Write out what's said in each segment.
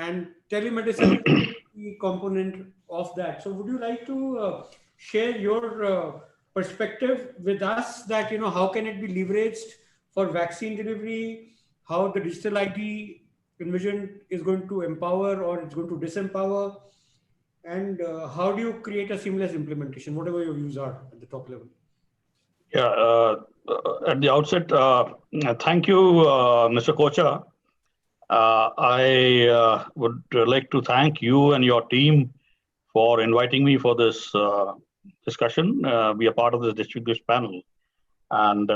and telemedicine is a key component of that. So would you like to share your perspective with us that, how can it be leveraged for vaccine delivery, how the digital ID envisioned is going to empower or it's going to disempower, and how do you create a seamless implementation, whatever your views are at the top level? Yeah, at the outset, thank you, Mr. Kocha. I would like to thank you and your team for inviting me for this discussion, be a part of this distinguished panel. And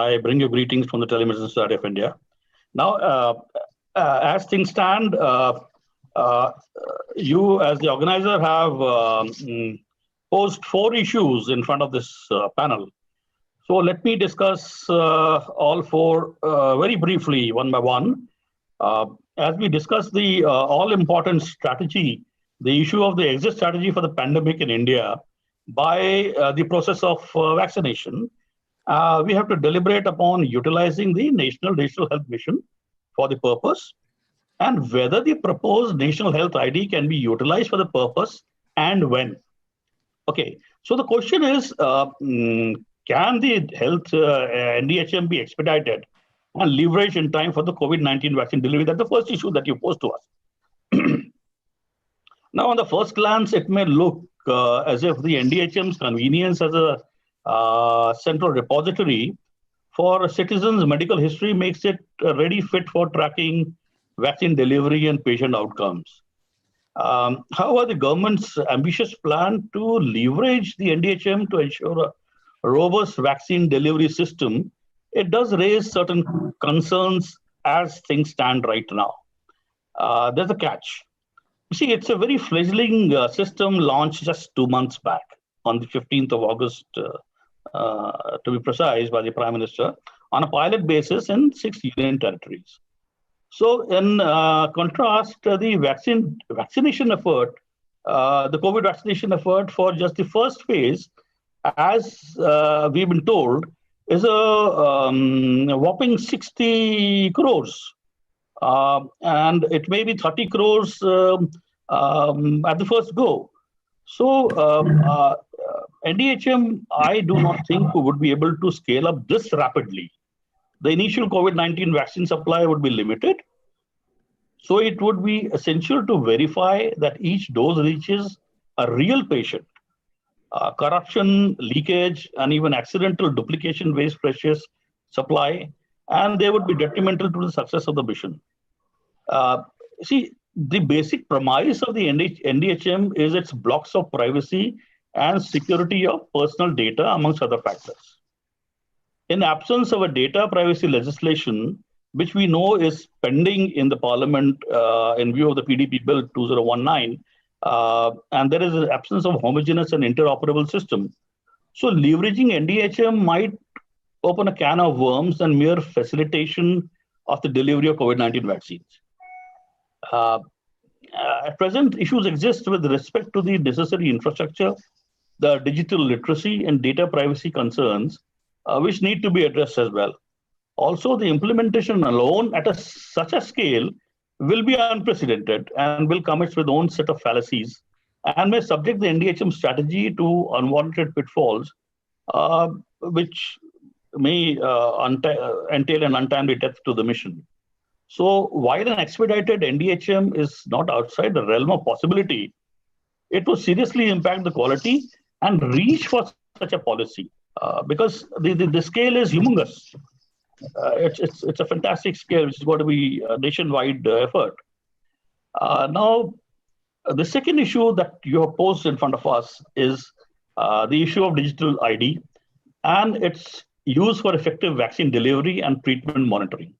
I bring you greetings from the Telemedicine Society of India. Now, as things stand, you as the organizer have posed 4 issues in front of this panel. So let me discuss all 4 very briefly, one by one. As we discuss the all-important strategy, the issue of the exit strategy for the pandemic in India by the process of vaccination, we have to deliberate upon utilizing the National Digital Health Mission for the purpose, and whether the proposed National Health ID can be utilized for the purpose and when. Okay, so the question is, can the health NDHM be expedited and leveraged in time for the COVID-19 vaccine delivery? That's the first issue that you posed to us. Now, on the first glance, it may look as if the NDHM's convenience as a central repository for citizens' medical history makes it ready fit for tracking vaccine delivery and patient outcomes. However, the government's ambitious plan to leverage the NDHM to ensure a robust vaccine delivery system, it does raise certain concerns as things stand right now. There's a catch. You see, it's a very fledgling system launched just 2 months back on the 15th of August, to be precise, by the Prime Minister on a pilot basis in 6 union territories. So in contrast, the vaccination effort, the COVID vaccination effort for just the first phase, as we've been told, is a whopping 60 crores. And it may be 30 crores at the first go. So NDHM, I do not think we would be able to scale up this rapidly. The initial COVID-19 vaccine supply would be limited. So it would be essential to verify that each dose reaches a real patient. Corruption, leakage, and even accidental duplication waste precious supply, and they would be detrimental to the success of the mission. See, the basic premise of the NDHM is its blocks of privacy and security of personal data, amongst other factors. In absence of a data privacy legislation, which we know is pending in the Parliament in view of the PDP Bill 2019, and there is an absence of homogeneous and interoperable system. So leveraging NDHM might open a can of worms and mere facilitation of the delivery of COVID-19 vaccines. At present, issues exist with respect to the necessary infrastructure, the digital literacy and data privacy concerns, which need to be addressed as well. Also, the implementation alone at such a scale will be unprecedented and will come with its own set of fallacies and may subject the NDHM strategy to unwanted pitfalls, which may entail an untimely death to the mission. So while an expedited NDHM is not outside the realm of possibility, it will seriously impact the quality and reach for such a policy because the scale is humongous. It's a fantastic scale, which is going to be a nationwide effort. Now, the second issue that you have posed in front of us is the issue of digital ID and its use for effective vaccine delivery and treatment monitoring.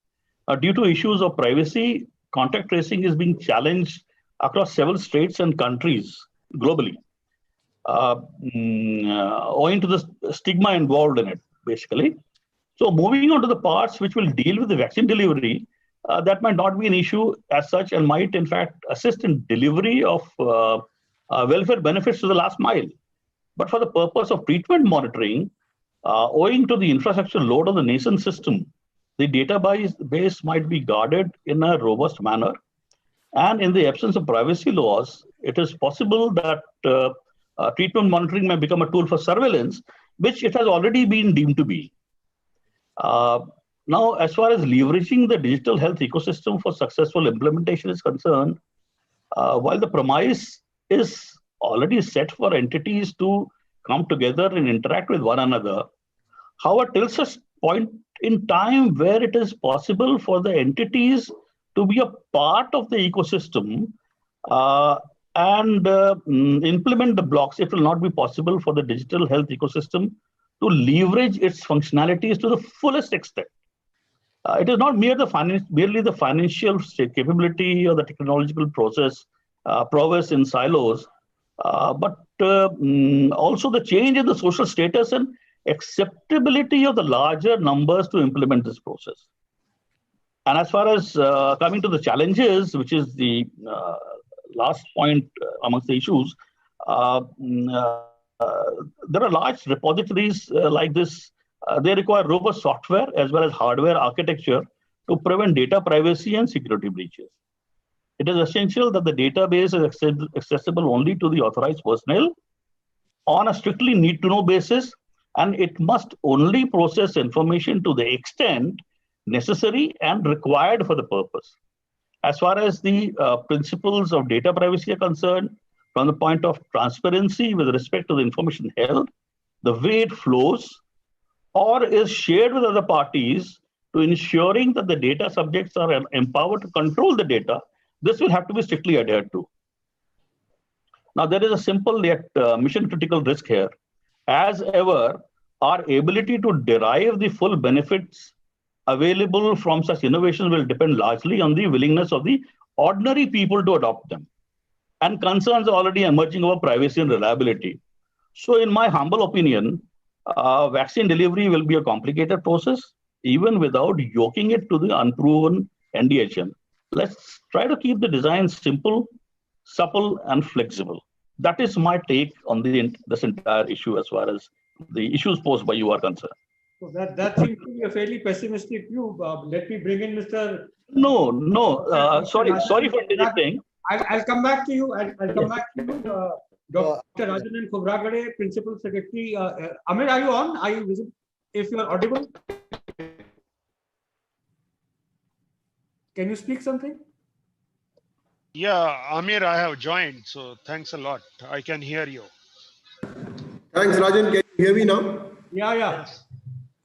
Due to issues of privacy, contact tracing is being challenged across several states and countries globally, owing to the stigma involved in it, basically. So moving on to the parts which will deal with the vaccine delivery, that might not be an issue as such and might in fact assist in delivery of welfare benefits to the last mile. But for the purpose of treatment monitoring, owing to the infrastructure load of the nascent system, the database might be guarded in a robust manner. And in the absence of privacy laws, it is possible that treatment monitoring may become a tool for surveillance, which it has already been deemed to be. Uh, Now, as far as leveraging the digital health ecosystem for successful implementation is concerned, while the premise is already set for entities to come together and interact with one another, however, till such point in time where it is possible for the entities to be a part of the ecosystem uh, and implement the blocks, it will not be possible for the digital health ecosystem to leverage its functionalities to the fullest extent. It is not merely the financial capability or the technological process prowess in silos, but also the change in the social status and acceptability of the larger numbers to implement this process. And as far as coming to the challenges, which is the last point amongst the issues, there are large repositories like this. They require robust software as well as hardware architecture to prevent data privacy and security breaches. It is essential that the database is accessible only to the authorized personnel on a strictly need-to-know basis, and it must only process information to the extent necessary and required for the purpose. As far as the principles of data privacy are concerned, from the point of transparency with respect to the information held, the way it flows, or is shared with other parties to ensuring that the data subjects are empowered to control the data, this will have to be strictly adhered to. Now, there is a simple yet mission critical risk here. As ever, our ability to derive the full benefits available from such innovations will depend largely on the willingness of the ordinary people to adopt them. And concerns are already emerging over privacy and reliability. So, in my humble opinion, vaccine delivery will be a complicated process, even without yoking it to the unproven NDHN. Let's try to keep the design simple, supple, and flexible. That is my take on this entire issue as far as the issues posed by you are concerned. So that seems to be a fairly pessimistic view. Let me bring in Mr. No. Sorry for interrupting. I'll come back to you. I'll come back to you. Dr. Rajanan Khobragade, Principal Secretary. Amir, are you on? Are you visible? If you are audible, can you speak something? Yeah, Amir, I have joined, so thanks a lot. I can hear you. Thanks, Rajan. Can you hear me now? Yeah. Yes.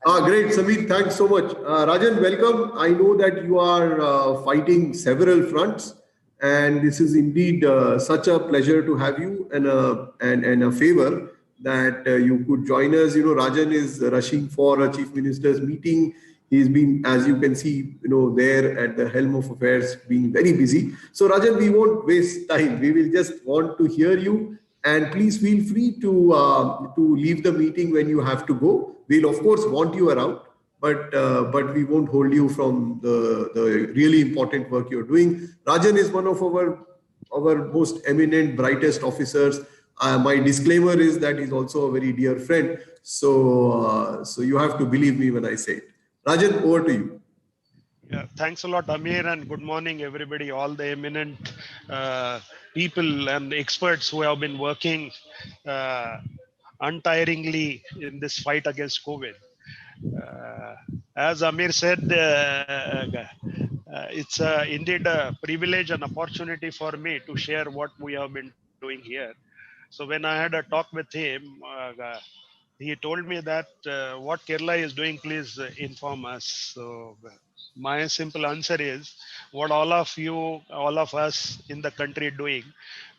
Great, Samir. Thanks so much. Rajan, welcome. I know that you are fighting several fronts, and this is indeed such a pleasure to have you and a favor that you could join us. You know, Rajan is rushing for a Chief Minister's meeting. He's been, as you can see, there at the helm of affairs, being very busy. So, Rajan, we won't waste time. We will just want to hear you. And please feel free to leave the meeting when you have to go. We'll of course want you around, but we won't hold you from the really important work you're doing. Rajan is one of our most eminent, brightest officers. My disclaimer is that he's also a very dear friend. So you have to believe me when I say it. Rajan, over to you. Yeah, thanks a lot, Amir, and good morning, everybody, all the eminent people and experts who have been working untiringly in this fight against COVID. As Amir said, it's indeed a privilege and opportunity for me to share what we have been doing here. So when I had a talk with him, he told me that what Kerala is doing, please inform us. So my simple answer is what all of us in the country doing,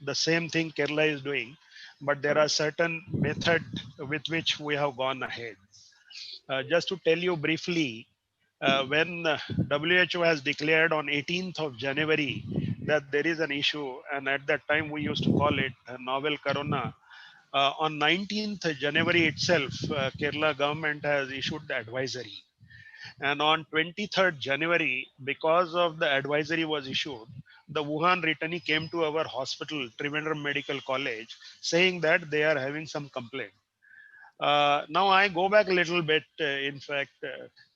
the same thing Kerala is doing, but there are certain method with which we have gone ahead. Just to tell you briefly, when WHO has declared on 18th of January that there is an issue, and at that time we used to call it a novel corona, on 19th January itself, Kerala government has issued the advisory. And on 23rd January, because of the advisory was issued, the Wuhan returnee came to our hospital, Trivandrum Medical College, saying that they are having some complaint. Now I go back a little bit. In fact,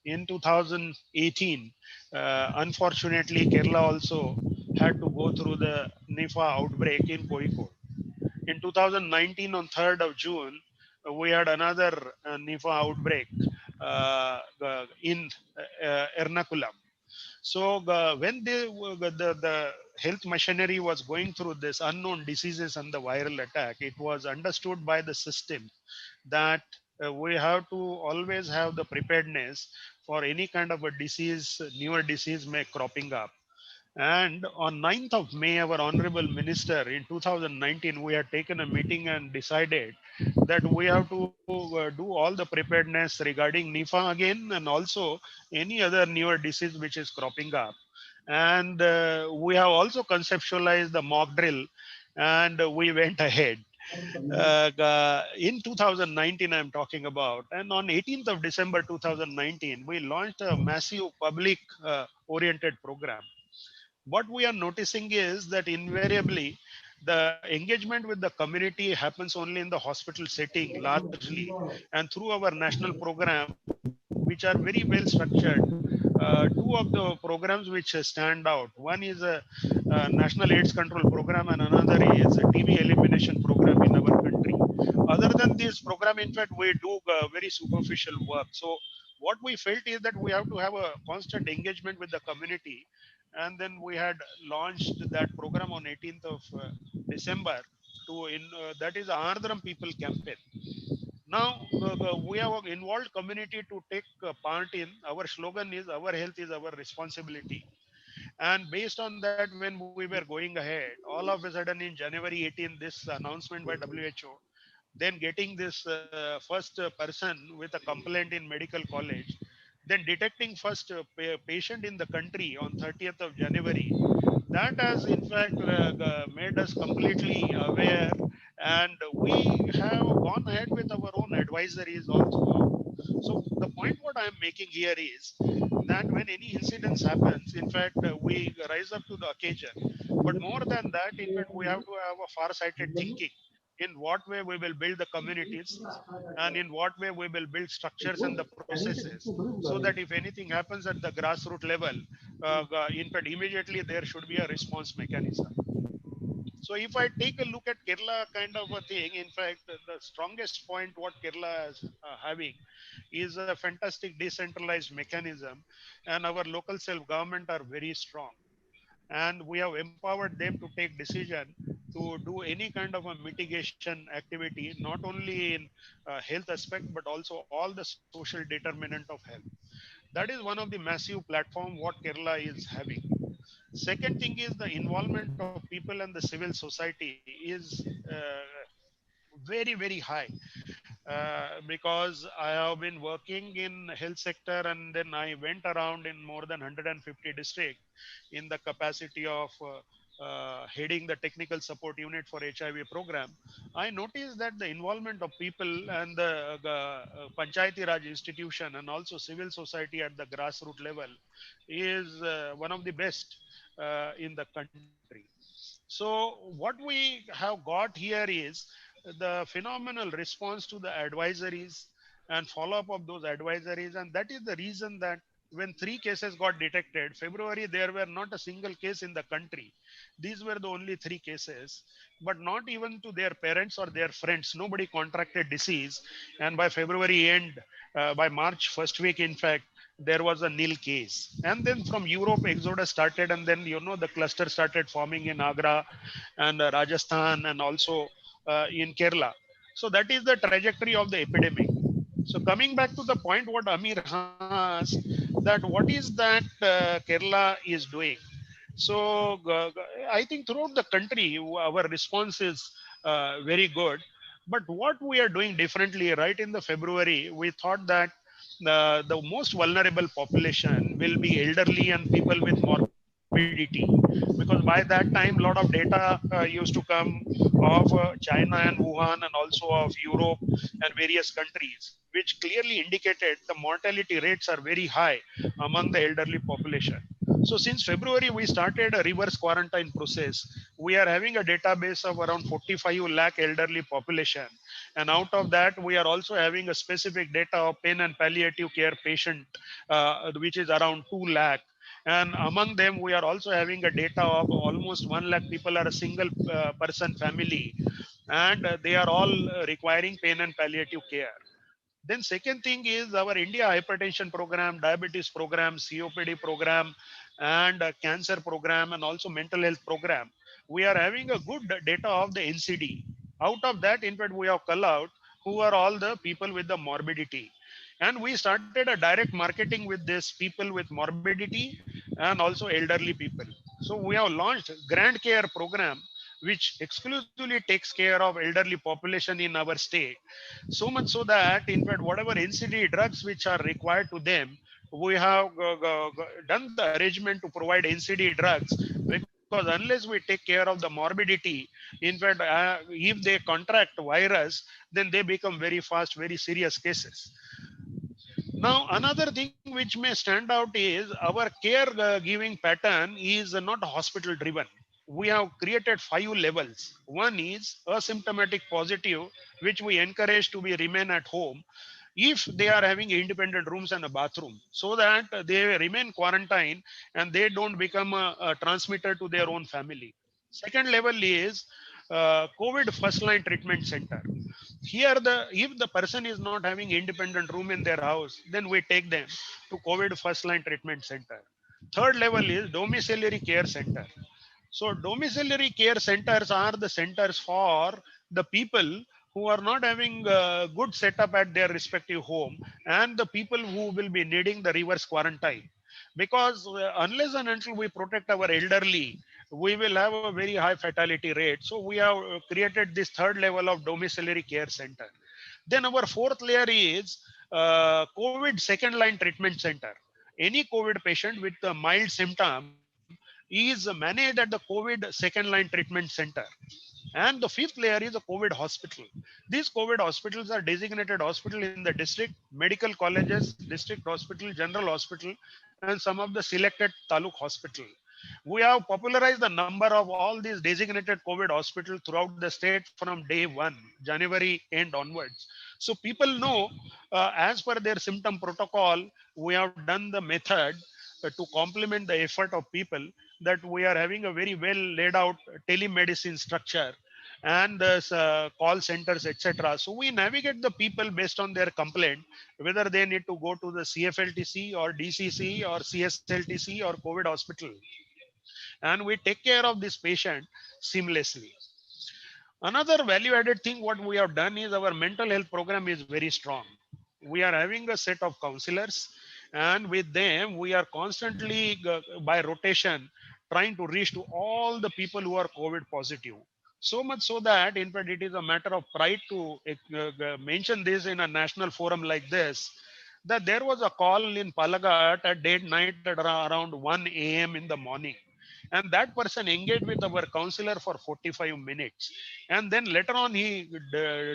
in 2018, unfortunately, Kerala also had to go through the Nipah outbreak in Kozhikode. In 2019, on 3rd of June, we had another Nipah outbreak in Ernakulam. So when the health machinery was going through this unknown diseases and the viral attack, it was understood by the system that we have to always have the preparedness for any kind of a disease, newer disease may cropping up. And on 9th of May, our Honorable Minister in 2019, we had taken a meeting and decided that we have to do all the preparedness regarding Nipah again and also any other newer disease which is cropping up. And we have also conceptualized the mock drill and we went ahead. In 2019, I'm talking about, and on 18th of December 2019, we launched a massive public oriented program. What we are noticing is that invariably the engagement with the community happens only in the hospital setting largely, and through our national program which are very well structured. Two of the programs which stand out, one is a national AIDS control program and another is a TB elimination program in our country. Other than this program, in fact, we do very superficial work. So what we felt is that we have to have a constant engagement with the community, and then we had launched that program on 18th of December to that is Ardhram People campaign. Now we have involved community to take part in. Our slogan is our health is our responsibility, and based on that, when we were going ahead, all of a sudden in January 18 this announcement by WHO, then getting this first person with a complaint in medical college, then detecting first patient in the country on 30th of January, that has in fact made us completely aware, and we have gone ahead with our own advisories also. So the point what I am making here is that when any incidents happens, in fact, we rise up to the occasion. But more than that, in fact, we have to have a far-sighted thinking in what way we will build the communities and in what way we will build structures and the processes so that if anything happens at the grassroots level, in fact, immediately there should be a response mechanism. So if I take a look at Kerala kind of a thing, in fact, the strongest point what Kerala is having is a fantastic decentralized mechanism, and our local self-government are very strong. And we have empowered them to take decision to do any kind of a mitigation activity, not only in health aspect, but also all the social determinant of health. That is one of the massive platform what Kerala is having. Second thing is the involvement of people and the civil society is very high, because I have been working in health sector and then I went around in more than 150 districts in the capacity of heading the technical support unit for HIV program. I noticed that the involvement of people and the Panchayati Raj institution and also civil society at the grassroots level is one of the best in the country. So what we have got here is the phenomenal response to the advisories and follow-up of those advisories. And that is the reason that when 3 cases got detected, February, there were not a single case in the country. These were the only 3 cases, but not even to their parents or their friends. Nobody contracted disease. And by February end, by March first week, in fact, there was a nil case. And then from Europe, exodus started, and then the cluster started forming in Agra and Rajasthan and also in Kerala. So that is the trajectory of the epidemic. So coming back to the point what Amir asked, that what is that Kerala is doing. So I think throughout the country, our response is very good. But what we are doing differently, right in the February, we thought that the most vulnerable population will be elderly and people with morbidity, because by that time a lot of data used to come of China and Wuhan and also of Europe and various countries, which clearly indicated the mortality rates are very high among the elderly population. So since February, we started a reverse quarantine process. We are having a database of around 45 lakh elderly population. And out of that, we are also having a specific data of pain and palliative care patient, which is around 2 lakh. And among them, we are also having a data of almost 1 lakh people are a single person family, and they are all requiring pain and palliative care. Then second thing is our India hypertension program, diabetes program, COPD program, and cancer program, and also mental health program. We are having a good data of the NCD. Out of that, in fact, we have called out who are all the people with the morbidity. And we started a direct marketing with these people with morbidity and also elderly people. So we have launched Grand Care program, which exclusively takes care of elderly population in our state. So much so that, in fact, whatever NCD drugs which are required to them, we have done the arrangement to provide NCD drugs, because unless we take care of the morbidity, in fact, if they contract virus, then they become very fast, very serious cases. Now, another thing which may stand out is our care giving pattern is not hospital driven. We have created 5 levels. One is asymptomatic positive, which we encourage to be remain at home if they are having independent rooms and a bathroom, so that they remain quarantined and they don't become a transmitter to their own family. Second level is COVID first line treatment center. Here, if the person is not having independent room in their house, then we take them to COVID first line treatment center. Third level is domiciliary care center. So domiciliary care centers are the centers for the people who are not having a good setup at their respective home, and the people who will be needing the reverse quarantine. Because unless and until we protect our elderly, we will have a very high fatality rate. So we have created this third level of domiciliary care center. Then our fourth layer is COVID second line treatment center. Any COVID patient with a mild symptom is managed at the COVID second line treatment center. And the fifth layer is a COVID hospital. These COVID hospitals are designated hospital in the district, medical colleges, district hospital, general hospital, and some of the selected taluk hospital. We have popularized the number of all these designated COVID hospitals throughout the state from day one, January end onwards. So people know, as per their symptom protocol, we have done the method to complement the effort of people, that we are having a very well laid out telemedicine structure and the call centers, etc. So we navigate the people based on their complaint, whether they need to go to the CFLTC or DCC or CSLTC or COVID hospital, and we take care of this patient seamlessly. Another value added thing what we have done is our mental health program is very strong. We are having a set of counselors, and with them we are constantly by rotation trying to reach to all the people who are COVID positive. So much so that, in fact, it is a matter of pride to mention this in a national forum like this, that there was a call in Palagat at date night at around 1 a.m. in the morning, and that person engaged with our counselor for 45 minutes, and then later on he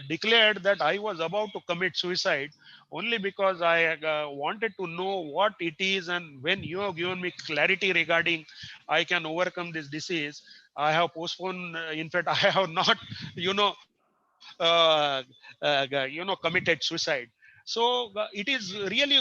declared that I was about to commit suicide only because I wanted to know what it is, and when you have given me clarity regarding I can overcome this disease, I have postponed, in fact I have not you know committed suicide. So it is really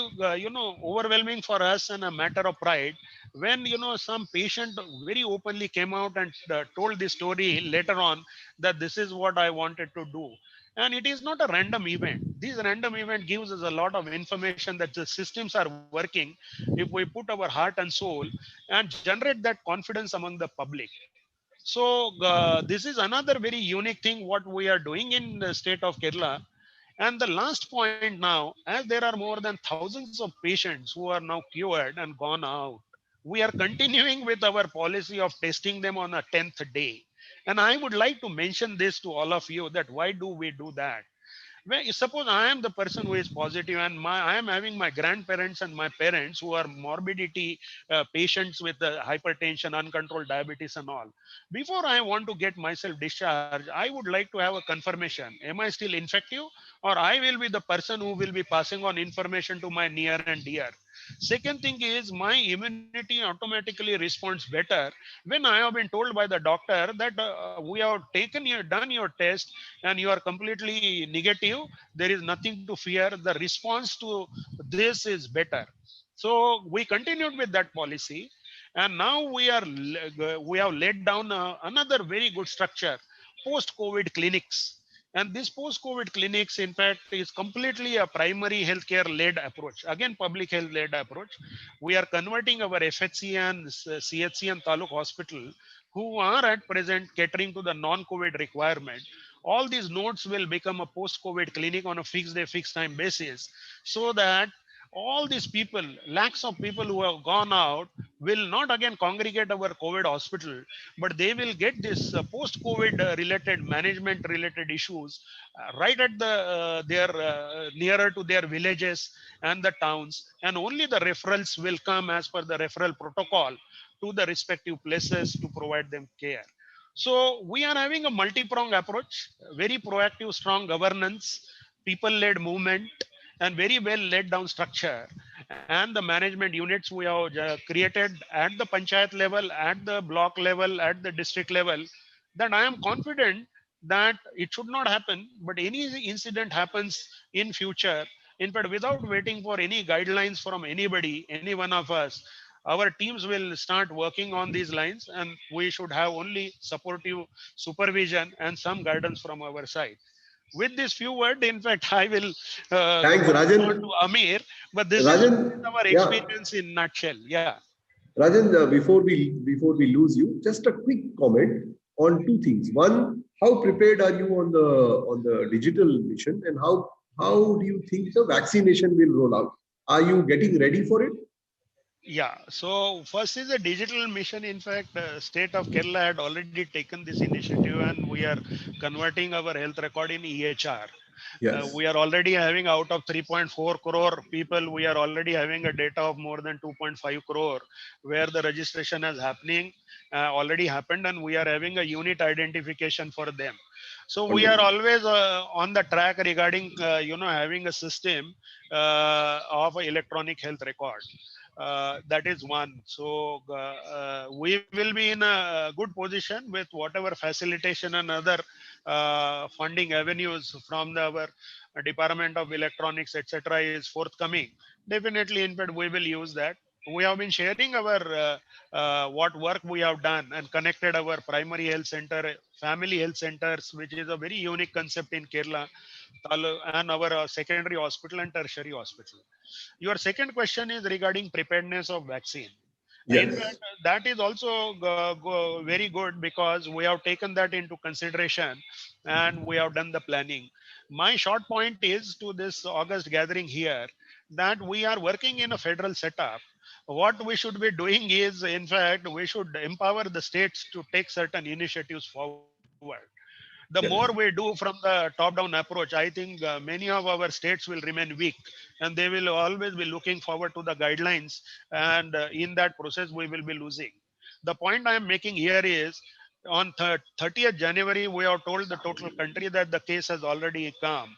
overwhelming for us and a matter of pride when some patient very openly came out and told the story later on, that this is what I wanted to do. And it is not a random event. This random event gives us a lot of information that the systems are working if we put our heart and soul and generate that confidence among the public. So this is another very unique thing what we are doing in the state of Kerala. And the last point now, as there are more than thousands of patients who are now cured and gone out, we are continuing with our policy of testing them on a 10th day. And I would like to mention this to all of you, that why do we do that? Well, suppose I am the person who is positive, and I am having my grandparents and my parents who are morbidity patients with hypertension, uncontrolled diabetes and all. Before I want to get myself discharged, I would like to have a confirmation. Am I still infective, or I will be the person who will be passing on information to my near and dear? Second thing is, my immunity automatically responds better when I have been told by the doctor that we have done your test and you are completely negative. There is nothing to fear. The response to this is better. So we continued with that policy. And now we have laid down another very good structure, post-COVID clinics. And this post-COVID clinics, in fact, is completely a primary healthcare led approach. Again, public health led approach. We are converting our FHC and CHC and Taluk hospital, who are at present catering to the non-COVID requirement. All these nodes will become a post-COVID clinic on a fixed day, fixed time basis, so that all these people, lakhs of people who have gone out, will not again congregate our COVID hospital, but they will get this post-COVID related management related issues right at the their nearer to their villages and the towns, and only the referrals will come as per the referral protocol to the respective places to provide them care. So we are having a multi-pronged approach, very proactive, strong governance, people-led movement, and very well laid down structure. And the management units we have created at the panchayat level, at the block level, at the district level, that I am confident that it should not happen, but any incident happens in future, in fact, without waiting for any guidelines from anybody, any one of us, our teams will start working on these lines, and we should have only supportive supervision and some guidance from our side. With this few words, in fact, I will Thanks, pass it on Rajan. to Amir, but this is Rajan, our yeah. experience in nutshell. Yeah. Rajan, before we lose you, just a quick comment on two things. One, how prepared are you on the digital mission, and how do you think the vaccination will roll out? Are you getting ready for it? Yeah, so first is a digital mission. In fact, state of Kerala had already taken this initiative, and we are converting our health record in EHR. Yes. We are already having, out of 3.4 crore people, we are already having a data of more than 2.5 crore where the registration is happening, already happened, and we are having a unit identification for them. So we are Wonderful. always on the track regarding having a system of electronic health record. That is one. So we will be in a good position with whatever facilitation and other funding avenues from our Department of Electronics, etc., is forthcoming. Definitely, in fact, we will use that. We have been sharing our what work we have done and connected our primary health center, family health centers, which is a very unique concept in Kerala, and our secondary hospital and tertiary hospital. Your second question is regarding preparedness of vaccine. In Yes. fact, that is also very good because we have taken that into consideration and we have done the planning. My short point is to this August gathering here that we are working in a federal setup. What we should be doing is, in fact, we should empower the states to take certain initiatives forward. The more we Yes. do from the top down approach, I think many of our states will remain weak, and they will always be looking forward to the guidelines, and in that process we will be losing. The point I am making here is, on 30th January we have told the total country that the case has already come.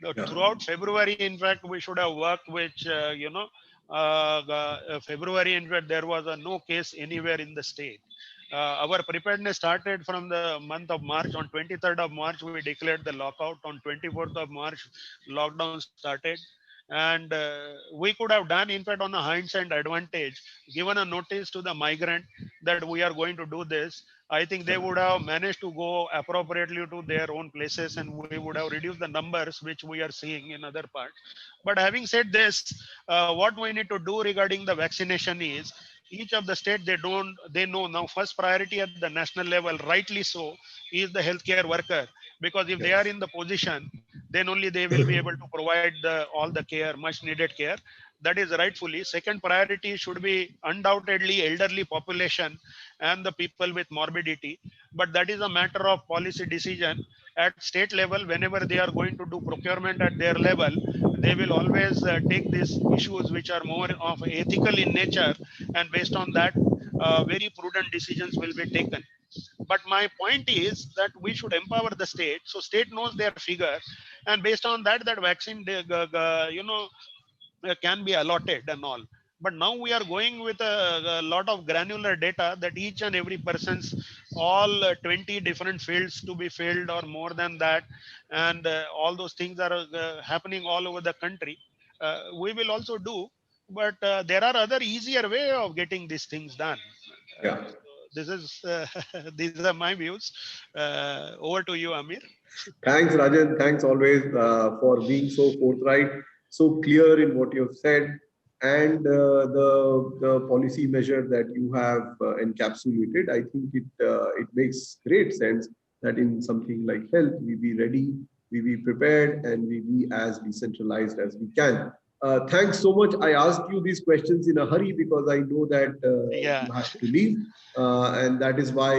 Yeah. Throughout February, in fact, we should have worked, which February, in fact, there was no case anywhere in the state. Our preparedness started from the month of March. On 23rd of March, we declared the lockout. On 24th of March, lockdown started. And we could have done, in fact, on a hindsight advantage, given a notice to the migrant that we are going to do this. I think they would have managed to go appropriately to their own places, and we would have reduced the numbers which we are seeing in other parts. But having said this, what we need to do regarding the vaccination is, each of the state, they know now first priority at the national level, rightly so, is the healthcare worker, because if they are Yes. in the position, then only they will be able to provide all the care, much needed care. That is rightfully. Second priority should be undoubtedly elderly population and the people with morbidity, but that is a matter of policy decision at state level. Whenever they are going to do procurement at their level, they will always take these issues which are more of ethical in nature, and based on that, very prudent decisions will be taken. But my point is that we should empower the state, so state knows their figure, and based on that, that vaccine can be allotted and all. But now we are going with a lot of granular data that each and every person's all 20 different fields to be filled or more than that, and all those things are happening all over the country. We will also do, but there are other easier way of getting these things done. Yeah. This is these are my views. Over to you, Amir. Thanks, Rajan. Thanks always for being so forthright, so clear in what you've said, and the policy measure that you have encapsulated. I think it makes great sense that in something like health, we be ready, we be prepared, and we be as decentralized as we can. Thanks so much. I asked you these questions in a hurry because I know that Yeah. you have to leave. And that is why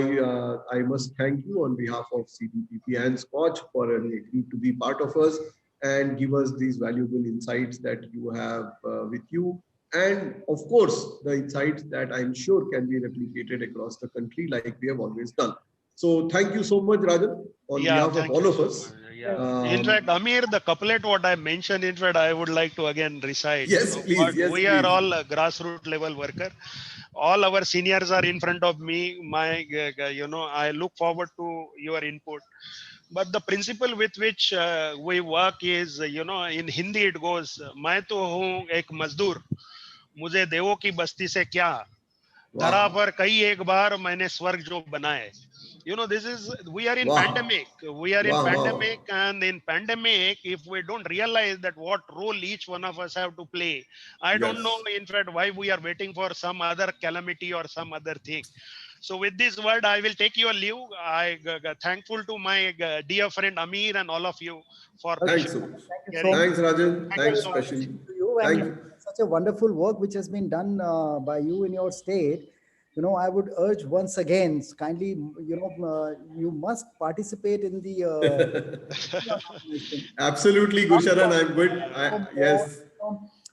I must thank you on behalf of CDPP and Scotch for agreeing to be part of us and give us these valuable insights that you have with you. And of course, the insights that I'm sure can be replicated across the country like we have always done. So thank you so much, Rajan, on Yeah, behalf of thank all you of so us. much. Yeah. In fact, Amir, the couplet what I mentioned, in fact, I would like to again recite. Yes, please. But Yes, we are please. all a grassroots level worker. All our seniors are in front of me. I look forward to your input. But the principle with which we work is, in Hindi it goes, मैं तो हूँ एक मजदूर, मुझे देवों की बस्ती से क्या, धरा Wow. पर कई एक बार मैंने स्वर्ग जो बनाए. This is, we are in Wow. pandemic. We are in Wow. pandemic, Wow. and in pandemic, if we don't realize that what role each one of us have to play, I don't know, Yes. in fact, why we are waiting for some other calamity or some other thing. So with this word, I will take your leave. I thankful to my dear friend Amir and all of you for Okay. Thanks patiently so much. Thank you so hearing. much. Thanks, Rajan. Thank you Thanks, so much. especially. To you, and Thank you. such a wonderful work which has been done by you in your state. I would urge once again, kindly, you must participate in the nomination. Absolutely, Gusharan. I'm good. Yes.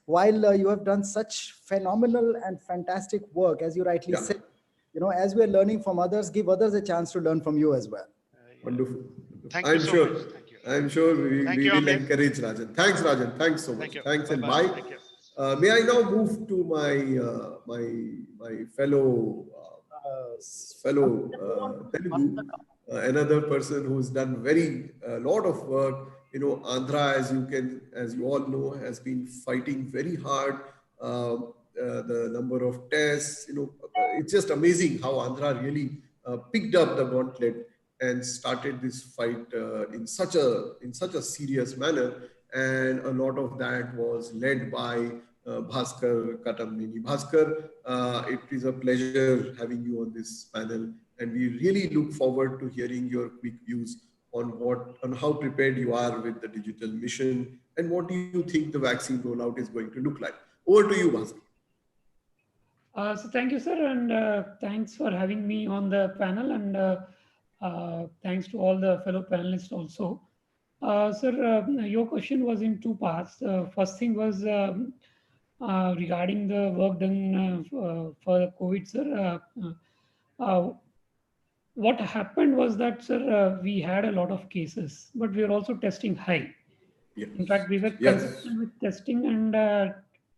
While you have done such phenomenal and fantastic work, as you rightly Yeah. said, as we are learning from others, give others a chance to learn from you as well. Wonderful. Thank you I'm so sure. much. Thank you. I'm sure Thank we you, will Amir. encourage Rajan. Thanks, Rajan. Thanks so much. Thank you. Thanks and Bye-bye. bye. Thank you. May I now move to my fellow Telugu, another person who's done very lot of work. Andhra, as you all know, has been fighting very hard. The number of tests, it's just amazing how Andhra really picked up the gauntlet and started this fight in such a serious manner. And a lot of that was led by Bhaskar Katamneni. Bhaskar, it is a pleasure having you on this panel, and we really look forward to hearing your quick views on how prepared you are with the digital mission and what do you think the vaccine rollout is going to look like. Over to you, Bhaskar. So thank you, sir, and thanks for having me on the panel, and thanks to all the fellow panelists also. Sir, your question was in two parts. First thing was regarding the work done for COVID, sir. What happened was that, sir, we had a lot of cases, but we were also testing high. Yes. In fact, we were Yes. consistent with testing, and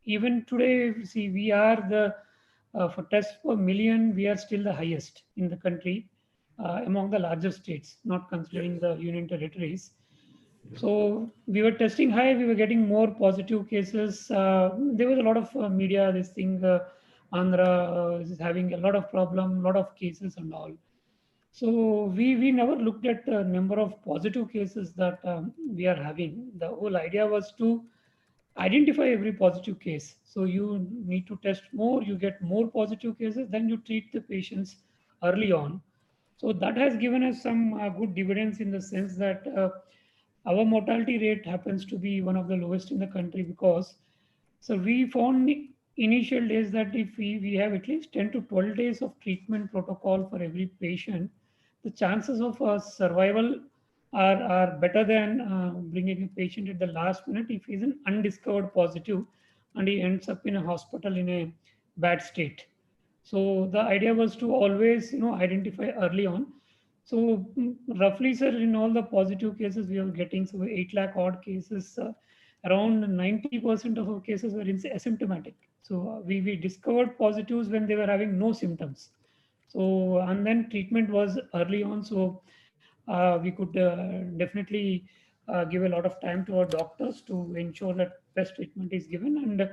even today, see, we are the for tests per million, we are still the highest in the country among the larger states, not considering the union territories. So we were testing high, we were getting more positive cases. There was a lot of media, this thing, Andhra is having a lot of problem, lot of cases and all. So we never looked at the number of positive cases that we are having. The whole idea was to identify every positive case. So you need to test more, you get more positive cases, then you treat the patients early on. So that has given us some good dividends in the sense that our mortality rate happens to be one of the lowest in the country because so we found initial days that if we have at least 10 to 12 days of treatment protocol for every patient, the chances of survival are better than bringing a patient at the last minute if he's an undiscovered positive and he ends up in a hospital in a bad state. So the idea was to always, identify early on. So roughly, sir, in all the positive cases we are getting, so 8 lakh odd cases, around 90% of our cases were asymptomatic. So we discovered positives when they were having no symptoms. So, and then treatment was early on. So we could definitely give a lot of time to our doctors to ensure that best treatment is given. And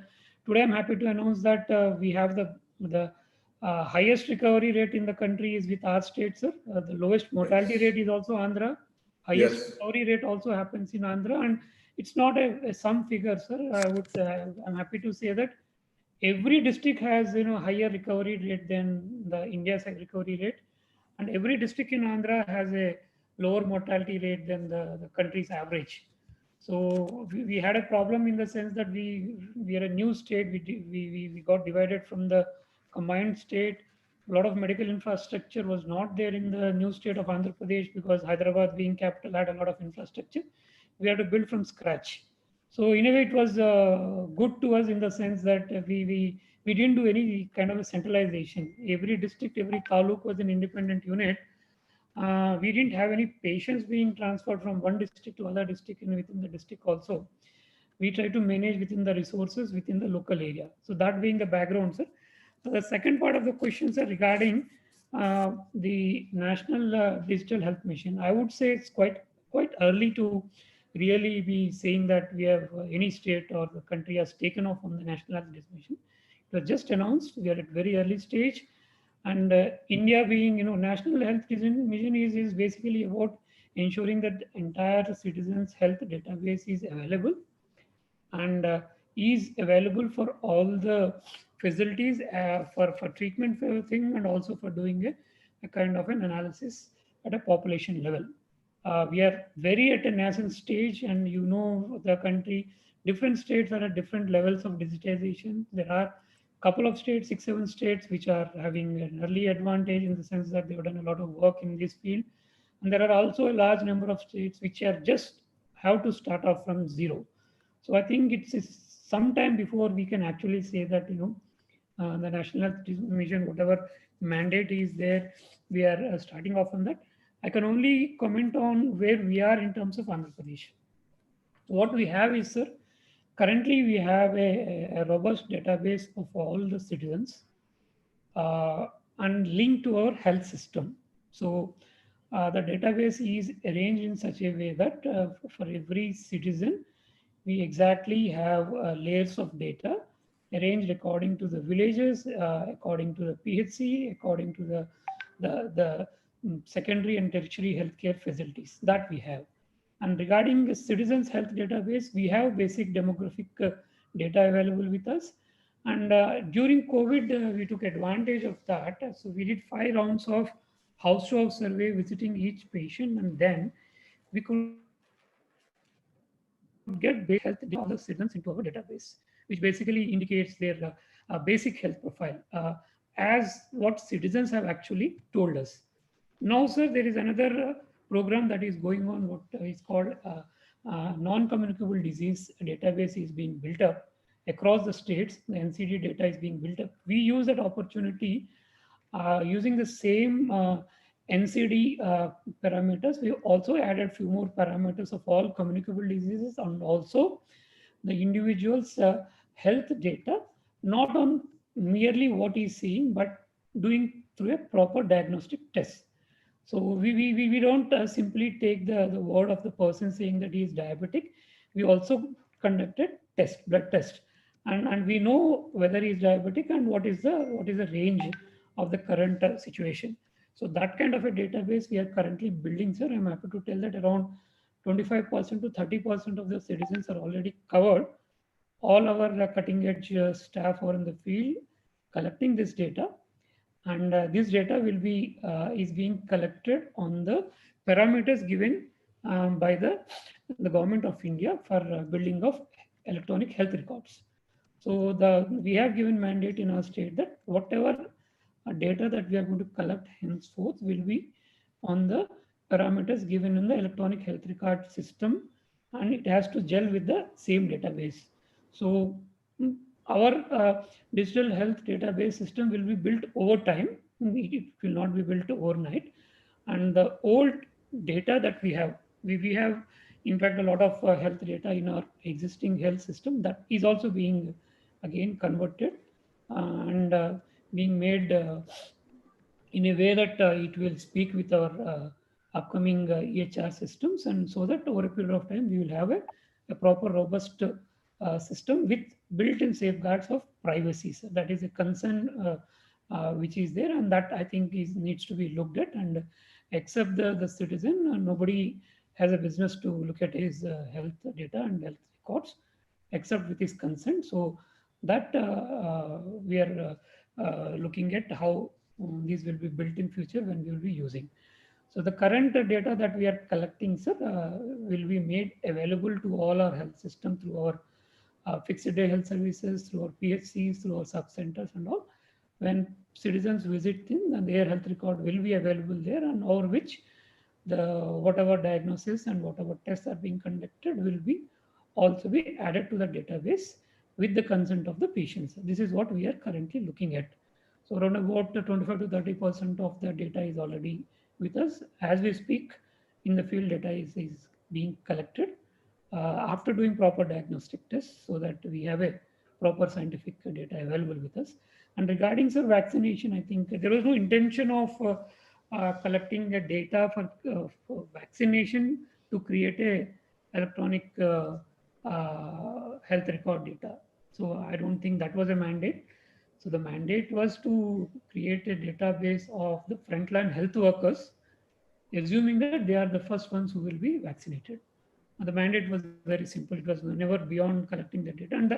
today I'm happy to announce that we have the Highest recovery rate in the country is with our state, sir. The lowest mortality rate is also Andhra. Highest Yes. recovery rate also happens in Andhra, and it's not a sum figure, sir. I'm happy to say that every district has higher recovery rate than the India's recovery rate, and every district in Andhra has a lower mortality rate than the country's average. So we had a problem in the sense that we are a new state. We got divided from the combined state. A lot of medical infrastructure was not there in the new state of Andhra Pradesh because Hyderabad, being capital, had a lot of infrastructure. We had to build from scratch. So in a way, it was good to us in the sense that we didn't do any kind of a centralization. Every district, every taluk was an independent unit. We didn't have any patients being transferred from one district to other district and within the district also. We try to manage within the resources within the local area. So that being the background, sir. So the second part of the question, sir, regarding the National Digital Health Mission, I would say it's quite early to really be saying that we have any state or the country has taken off on the National Health Mission. It was just announced. We are at very early stage. And India being, National Health Mission is basically about ensuring that the entire citizens' health database is available and is available for all the facilities for treatment thing and also for doing a kind of an analysis at a population level. We are very at a nascent stage, and the country, different states are at different levels of digitization. There are couple of states, 6-7 states, which are having an early advantage in the sense that they've done a lot of work in this field. And there are also a large number of states which are just have to start off from zero. So I think it's some time before we can actually say that, the National Health Mission, whatever mandate is there, we are starting off on that. I can only comment on where we are in terms of Andhra Pradesh. What we have is, sir, currently we have a robust database of all the citizens and linked to our health system. So the database is arranged in such a way that for every citizen, we exactly have layers of data arranged according to the villages, according to the PHC, according to the secondary and tertiary healthcare facilities that we have. And regarding the citizens health database, we have basic demographic data available with us. And during COVID, we took advantage of that. So we did 5 rounds of house-to-house survey visiting each patient, and then we could get basic health data of the citizens into our database, which basically indicates their basic health profile as what citizens have actually told us. Now, sir, there is another program that is going on, what is called non-communicable disease database is being built up across the states. The NCD data is being built up. We use that opportunity using the same NCD parameters. We also added few more parameters of all communicable diseases and also the individual's health data, not on merely what he's seeing, but doing through a proper diagnostic test. So we don't simply take the word of the person saying that he is diabetic. We also conducted blood test, and we know whether he is diabetic and what is the range of the current situation. So that kind of a database we are currently building, sir. I'm happy to tell that around 25% to 30% of the citizens are already covered. All our cutting edge staff are in the field collecting this data. And this data will be is being collected on the parameters given by the government of India for building of electronic health records. So we have given mandate in our state that whatever data that we are going to collect henceforth will be on the parameters given in the electronic health record system, and it has to gel with the same database. So our digital health database system will be built over time. It will not be built overnight. And the old data that we have in fact a lot of health data in our existing health system that is also being again converted and being made in a way that it will speak with our upcoming EHR systems, and so that over a period of time we will have a proper robust system with built-in safeguards of privacy. So that is a concern which is there, and that I think needs to be looked at. And except the citizen, nobody has a business to look at his health data and health records except with his consent. So that we are looking at how these will be built in future when we will be using. So the current data that we are collecting, sir, will be made available to all our health system through our fixed day health services, through our PHCs, through our sub centers and all. When citizens visit them, then their health record will be available there, and over which the whatever diagnosis and whatever tests are being conducted will be also be added to the database with the consent of the patients. This is what we are currently looking at. So around about 25 to 30% of the data is already with us. As we speak, in the field data is being collected after doing proper diagnostic tests so that we have a proper scientific data available with us. And regarding sir vaccination, I think there was no intention of collecting the data for vaccination to create a electronic health record data. So I don't think that was a mandate. So the mandate was to create a database of the frontline health workers, assuming that they are the first ones who will be vaccinated. The mandate was very simple. It was never beyond collecting the data. And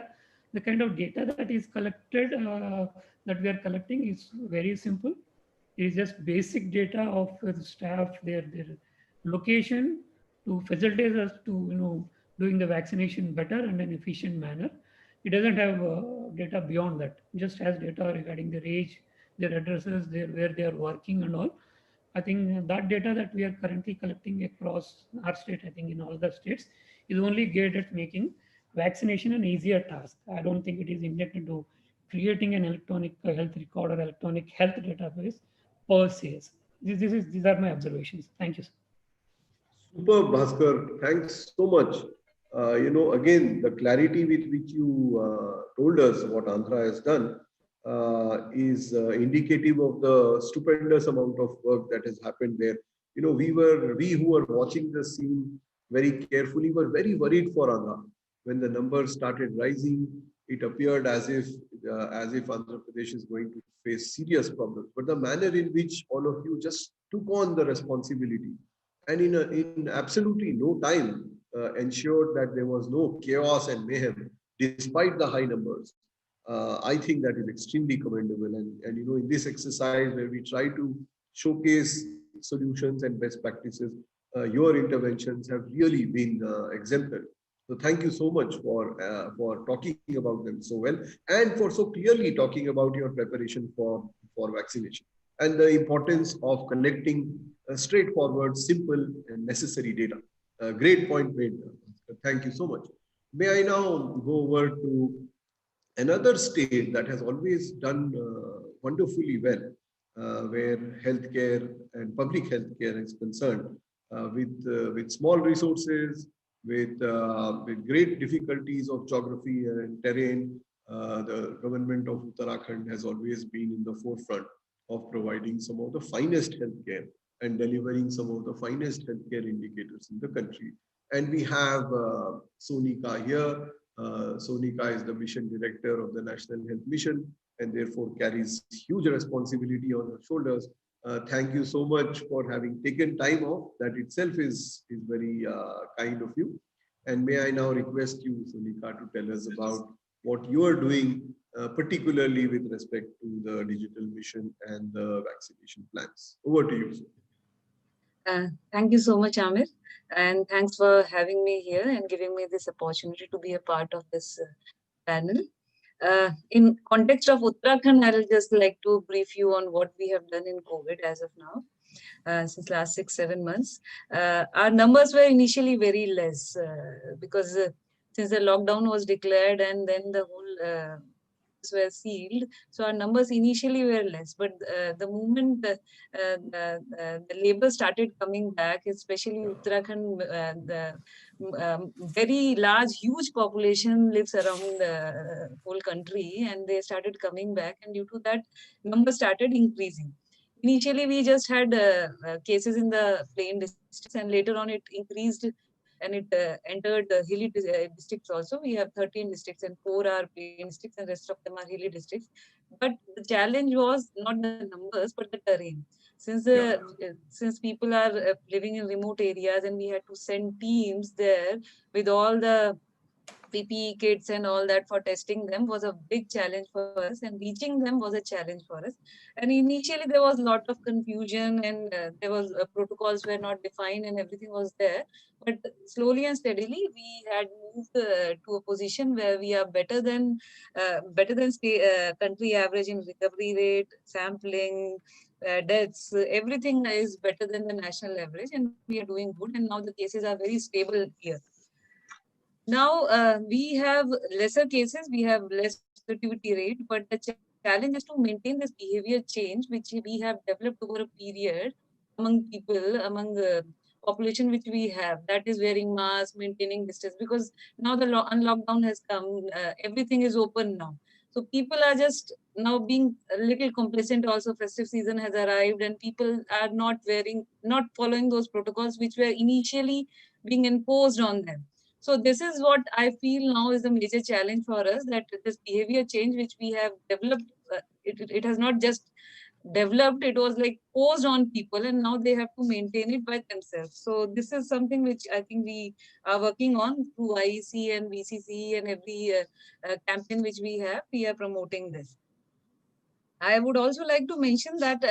the kind of data that is collected, that we are collecting is very simple. It is just basic data of the staff, their location to facilitate us to, doing the vaccination better and an efficient manner. It doesn't have data beyond that. It just has data regarding their age, their addresses, where they are working and all. I think that data that we are currently collecting across our state, I think in all the states, is only geared at making vaccination an easier task. I don't think it is intended to creating an electronic health record or electronic health database per se. These are my observations. Thank you, sir. Super, Bhaskar. Thanks so much. Again, the clarity with which you told us what Andhra has done is indicative of the stupendous amount of work that has happened there. We who were watching the scene very carefully were very worried for Andhra. When the numbers started rising, it appeared as if Andhra Pradesh is going to face serious problems. But the manner in which all of you just took on the responsibility and in absolutely no time ensured that there was no chaos and mayhem despite the high numbers. I think that is extremely commendable. And in this exercise where we try to showcase solutions and best practices, your interventions have really been exemplary. So thank you so much for talking about them so well and for so clearly talking about your preparation for vaccination and the importance of connecting straightforward, simple, and necessary data. Great point made. Thank you so much. May I now go over to another state that has always done wonderfully well, where healthcare and public healthcare is concerned, with small resources, with great difficulties of geography and terrain. The government of Uttarakhand has always been in the forefront of providing some of the finest healthcare and delivering some of the finest healthcare indicators in the country. And we have Sonika here. Sonika is the mission director of the National Health Mission and therefore carries huge responsibility on her shoulders. Thank you so much for having taken time off. That itself is very kind of you. And may I now request you, Sonika, to tell us about what you are doing, particularly with respect to the digital mission and the vaccination plans. Over to you, Sonika. Thank you so much, Amir. And thanks for having me here and giving me this opportunity to be a part of this panel. In context of Uttarakhand, I'll just like to brief you on what we have done in COVID as of now, since last 6-7 months. Our numbers were initially very less because since the lockdown was declared and then the whole were sealed, so our numbers initially were less. But the moment the labor started coming back, especially Uttarakhand, the very large, huge population lives around the whole country, and they started coming back, and due to that, numbers started increasing. Initially, we just had cases in the plain districts, and later on it increased and it entered the hilly districts also. We have 13 districts and 4 are plain districts and rest of them are hilly districts. But the challenge was not the numbers, but the terrain. Since people are living in remote areas, and we had to send teams there with all the PPE kits and all that for testing them was a big challenge for us, and reaching them was a challenge for us. And initially there was a lot of confusion, and there was protocols were not defined, and everything was there. But slowly and steadily, we had moved to a position where we are better than country average in recovery rate, sampling, deaths. Everything is better than the national average, and we are doing good. And now the cases are very stable here. Now we have lesser cases, we have less positivity rate, but the challenge is to maintain this behavior change, which we have developed over a period among people, among population which we have. That is wearing masks, maintaining distance, because now the unlockdown has come, everything is open now. So people are just now being a little complacent. Also, festive season has arrived, and people are not following those protocols which were initially being imposed on them. So this is what I feel now is a major challenge for us, that this behavior change which we have developed, it has not just developed, it was like posed on people, and now they have to maintain it by themselves. So this is something which I think we are working on through IEC and BCC, and every campaign which we are promoting this. I would also like to mention that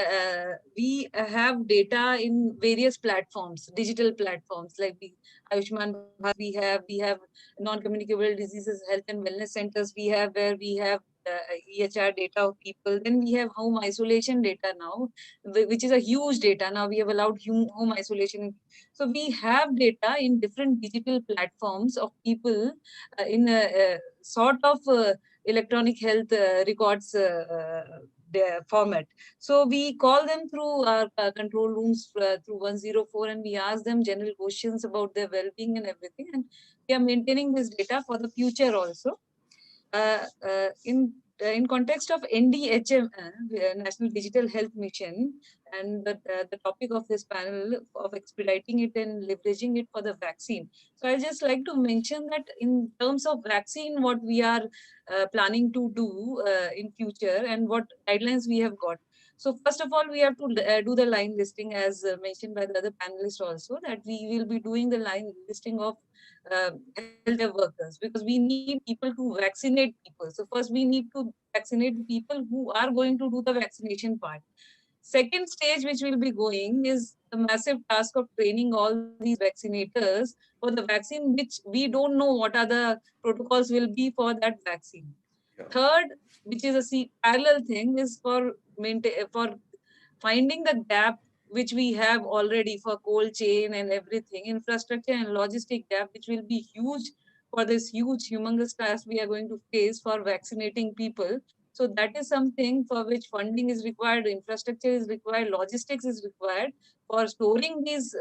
we have data in various platforms, digital platforms like the Ayushman Bharat. We have non-communicable diseases health and wellness centers. We have where we have EHR data of people. Then we have home isolation data now, which is a huge data. Now we have allowed home isolation. So we have data in different digital platforms of people in a sort of electronic health records format. So we call them through our control rooms through 104, and we ask them general questions about their well-being and everything. And we are maintaining this data for the future also. In context of NDHM, National Digital Health Mission, and the topic of this panel of expediting it and leveraging it for the vaccine. So I just like to mention that in terms of vaccine, what we are planning to do in future, and what guidelines we have got. So first of all, we have to do the line listing, as mentioned by the other panelists also, that we will be doing the line listing of healthcare workers, because we need people to vaccinate people. So first we need to vaccinate people who are going to do the vaccination part. Second stage which will be going is the massive task of training all these vaccinators for the vaccine, which we don't know what are the protocols will be for that vaccine. Third, which is a parallel thing, is for finding the gap which we have already for cold chain and everything, infrastructure and logistic gap, which will be huge for this huge, humongous task we are going to face for vaccinating people. So that is something for which funding is required, infrastructure is required, logistics is required for storing these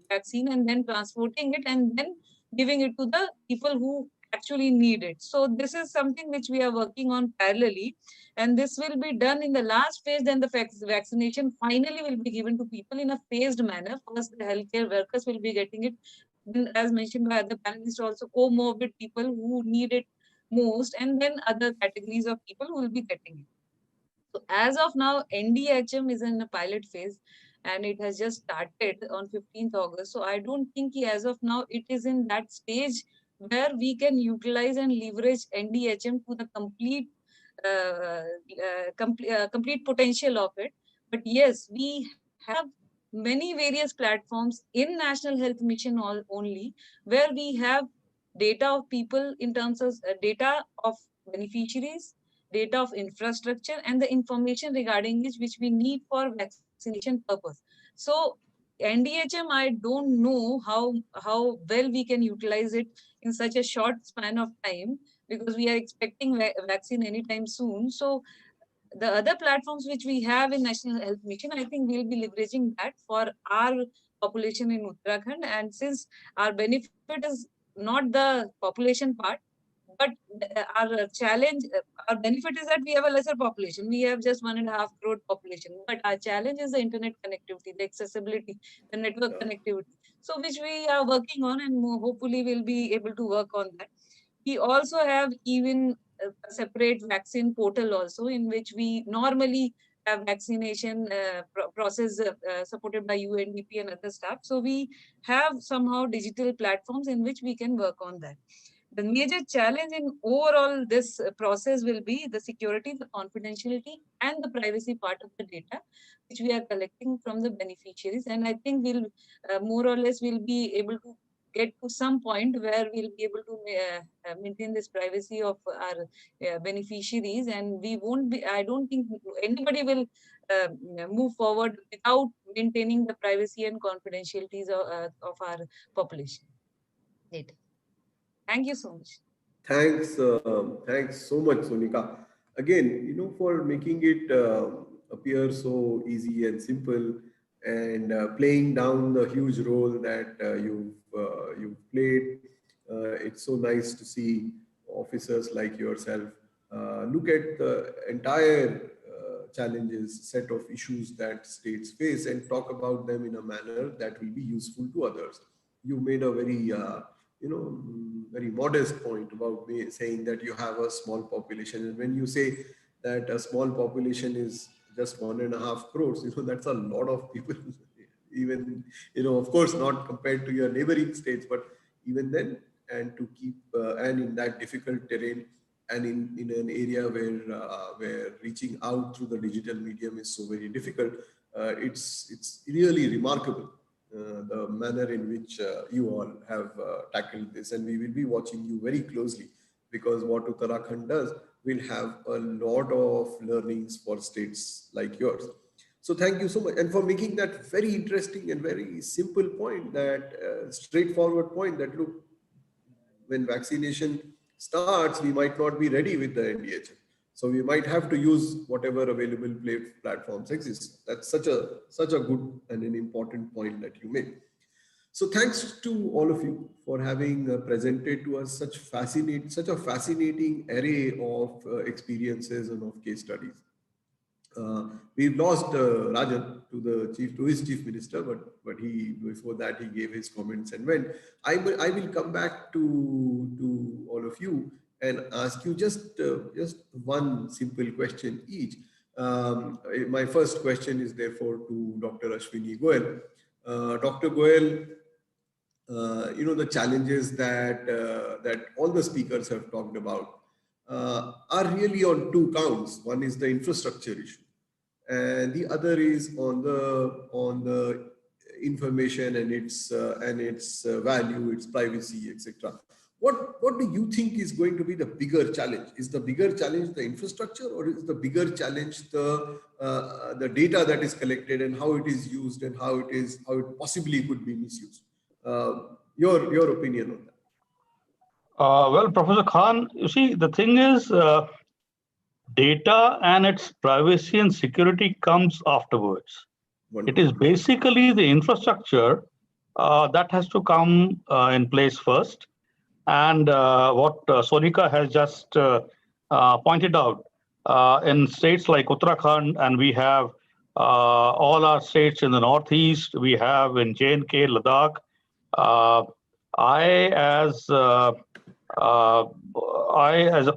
vaccine and then transporting it and then giving it to the people who actually need it. So this is something which we are working on parallelly, and this will be done in the last phase. Then the vaccination finally will be given to people in a phased manner. First, the healthcare workers will be getting it. Then, as mentioned by other panelists, also comorbid people who need it most, and then other categories of people who will be getting it. So as of now, NDHM is in a pilot phase, and it has just started on 15th August. So I don't think as of now it is in that stage where we can utilize and leverage NDHM to the complete potential of it. But yes, we have many various platforms in National Health Mission only, where we have data of people in terms of data of beneficiaries, data of infrastructure, and the information regarding which we need for vaccination purpose. So NDHM, I don't know how well we can utilize it in such a short span of time, because we are expecting vaccine anytime soon. So the other platforms which we have in National Health Mission, I think we'll be leveraging that for our population in Uttarakhand. And since our benefit is not the population part, but our challenge, our benefit is that we have a lesser population. We have just 1.5 crore population, but our challenge is the internet connectivity, the accessibility, the network connectivity. So which we are working on, and hopefully we'll be able to work on that. We also have even a separate vaccine portal also, in which we normally have vaccination process supported by UNDP and other staff. So we have somehow digital platforms in which we can work on that. The major challenge in overall this process will be the security, the confidentiality, and the privacy part of the data, which we are collecting from the beneficiaries. And I think we'll more or less will be able to get to some point where we'll be able to maintain this privacy of our beneficiaries, and we won't be, I don't think anybody will move forward without maintaining the privacy and confidentialities of our population data. Thank you so much. Thanks so much, Sonika. Again, for making it appear so easy and simple, and playing down the huge role that you've played. It's so nice to see officers like yourself look at the entire challenges, set of issues that states face, and talk about them in a manner that will be useful to others. You made a very very modest point about saying that you have a small population, and when you say that a small population is just 1.5 crores, that's a lot of people. Even of course not compared to your neighboring states, but even then, and to keep and in that difficult terrain, and in an area where reaching out through the digital medium is so very difficult, it's really remarkable. The manner in which you all have tackled this, and we will be watching you very closely, because what Uttarakhand does will have a lot of learnings for states like yours. So thank you so much, and for making that very interesting and very simple point, that straightforward point, that look, when vaccination starts, we might not be ready with the NDHM. So we might have to use whatever available platforms exist. That's such a good and an important point that you made. So thanks to all of you for having presented to us such a fascinating array of experiences and of case studies. We've lost Rajan to his chief minister, but before that he gave his comments and went. I will come back to all of you and ask you just one simple question each. My first question is therefore to Dr. Ashwini Goyal. Dr. Goyal, the challenges that all the speakers have talked about are really on two counts. One is the infrastructure issue, and the other is on the information and its value, its privacy, etc. What do you think is going to be the bigger challenge? Is the bigger challenge the infrastructure, or is the bigger challenge the data that is collected and how it is used and how it possibly could be misused? Your opinion on that? Well, Professor Khan, you see, the thing is, data and its privacy and security comes afterwards. Wonderful. It is basically the infrastructure that has to come in place first. And what Sonika has just pointed out, in states like Uttarakhand, and we have all our states in the Northeast, we have in J&K, Ladakh. I, as a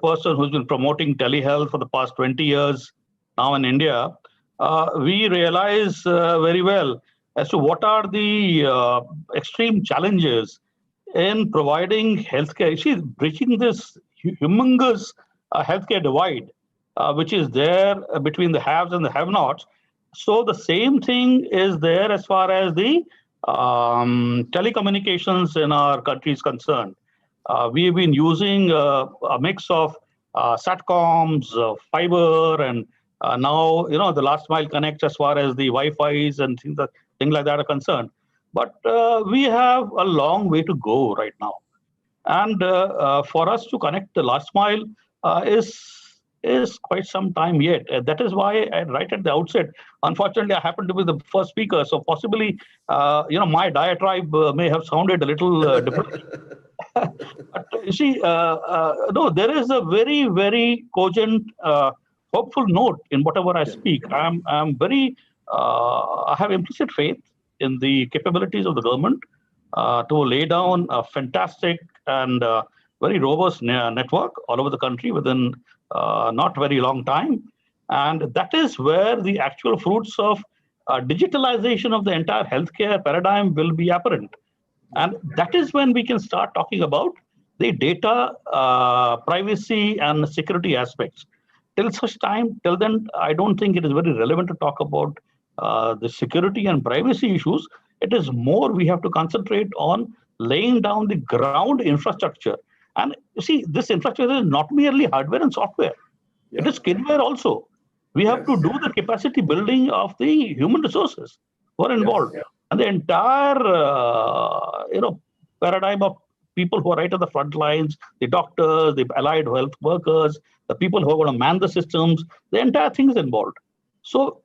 person who's been promoting telehealth for the past 20 years now in India, we realize very well as to what are the extreme challenges in providing healthcare. See, bridging this humongous healthcare divide, which is there between the haves and the have-nots. So the same thing is there as far as the telecommunications in our country is concerned. We've been using a mix of satcoms, fiber, and now the last mile connect as far as the Wi-Fi's and things like that are concerned. But we have a long way to go right now, and for us to connect the last mile is quite some time yet. That is why right at the outset, unfortunately, I happened to be the first speaker, so possibly my diatribe may have sounded a little different. But you see, no, there is a very, very cogent, hopeful note in whatever I speak. I'm very, I have implicit faith in the capabilities of the government to lay down a fantastic and very robust network all over the country within not very long time. And that is where the actual fruits of digitalization of the entire healthcare paradigm will be apparent. And that is when we can start talking about the data privacy and security aspects. Till then, I don't think it is very relevant to talk about the security and privacy issues. It is more we have to concentrate on laying down the ground infrastructure. And you see, this infrastructure is not merely hardware and software. It is skillware also. We have to do the capacity building of the human resources who are involved. And the entire paradigm of people who are right at the front lines, the doctors, the allied health workers, the people who are going to man the systems, the entire thing is involved. So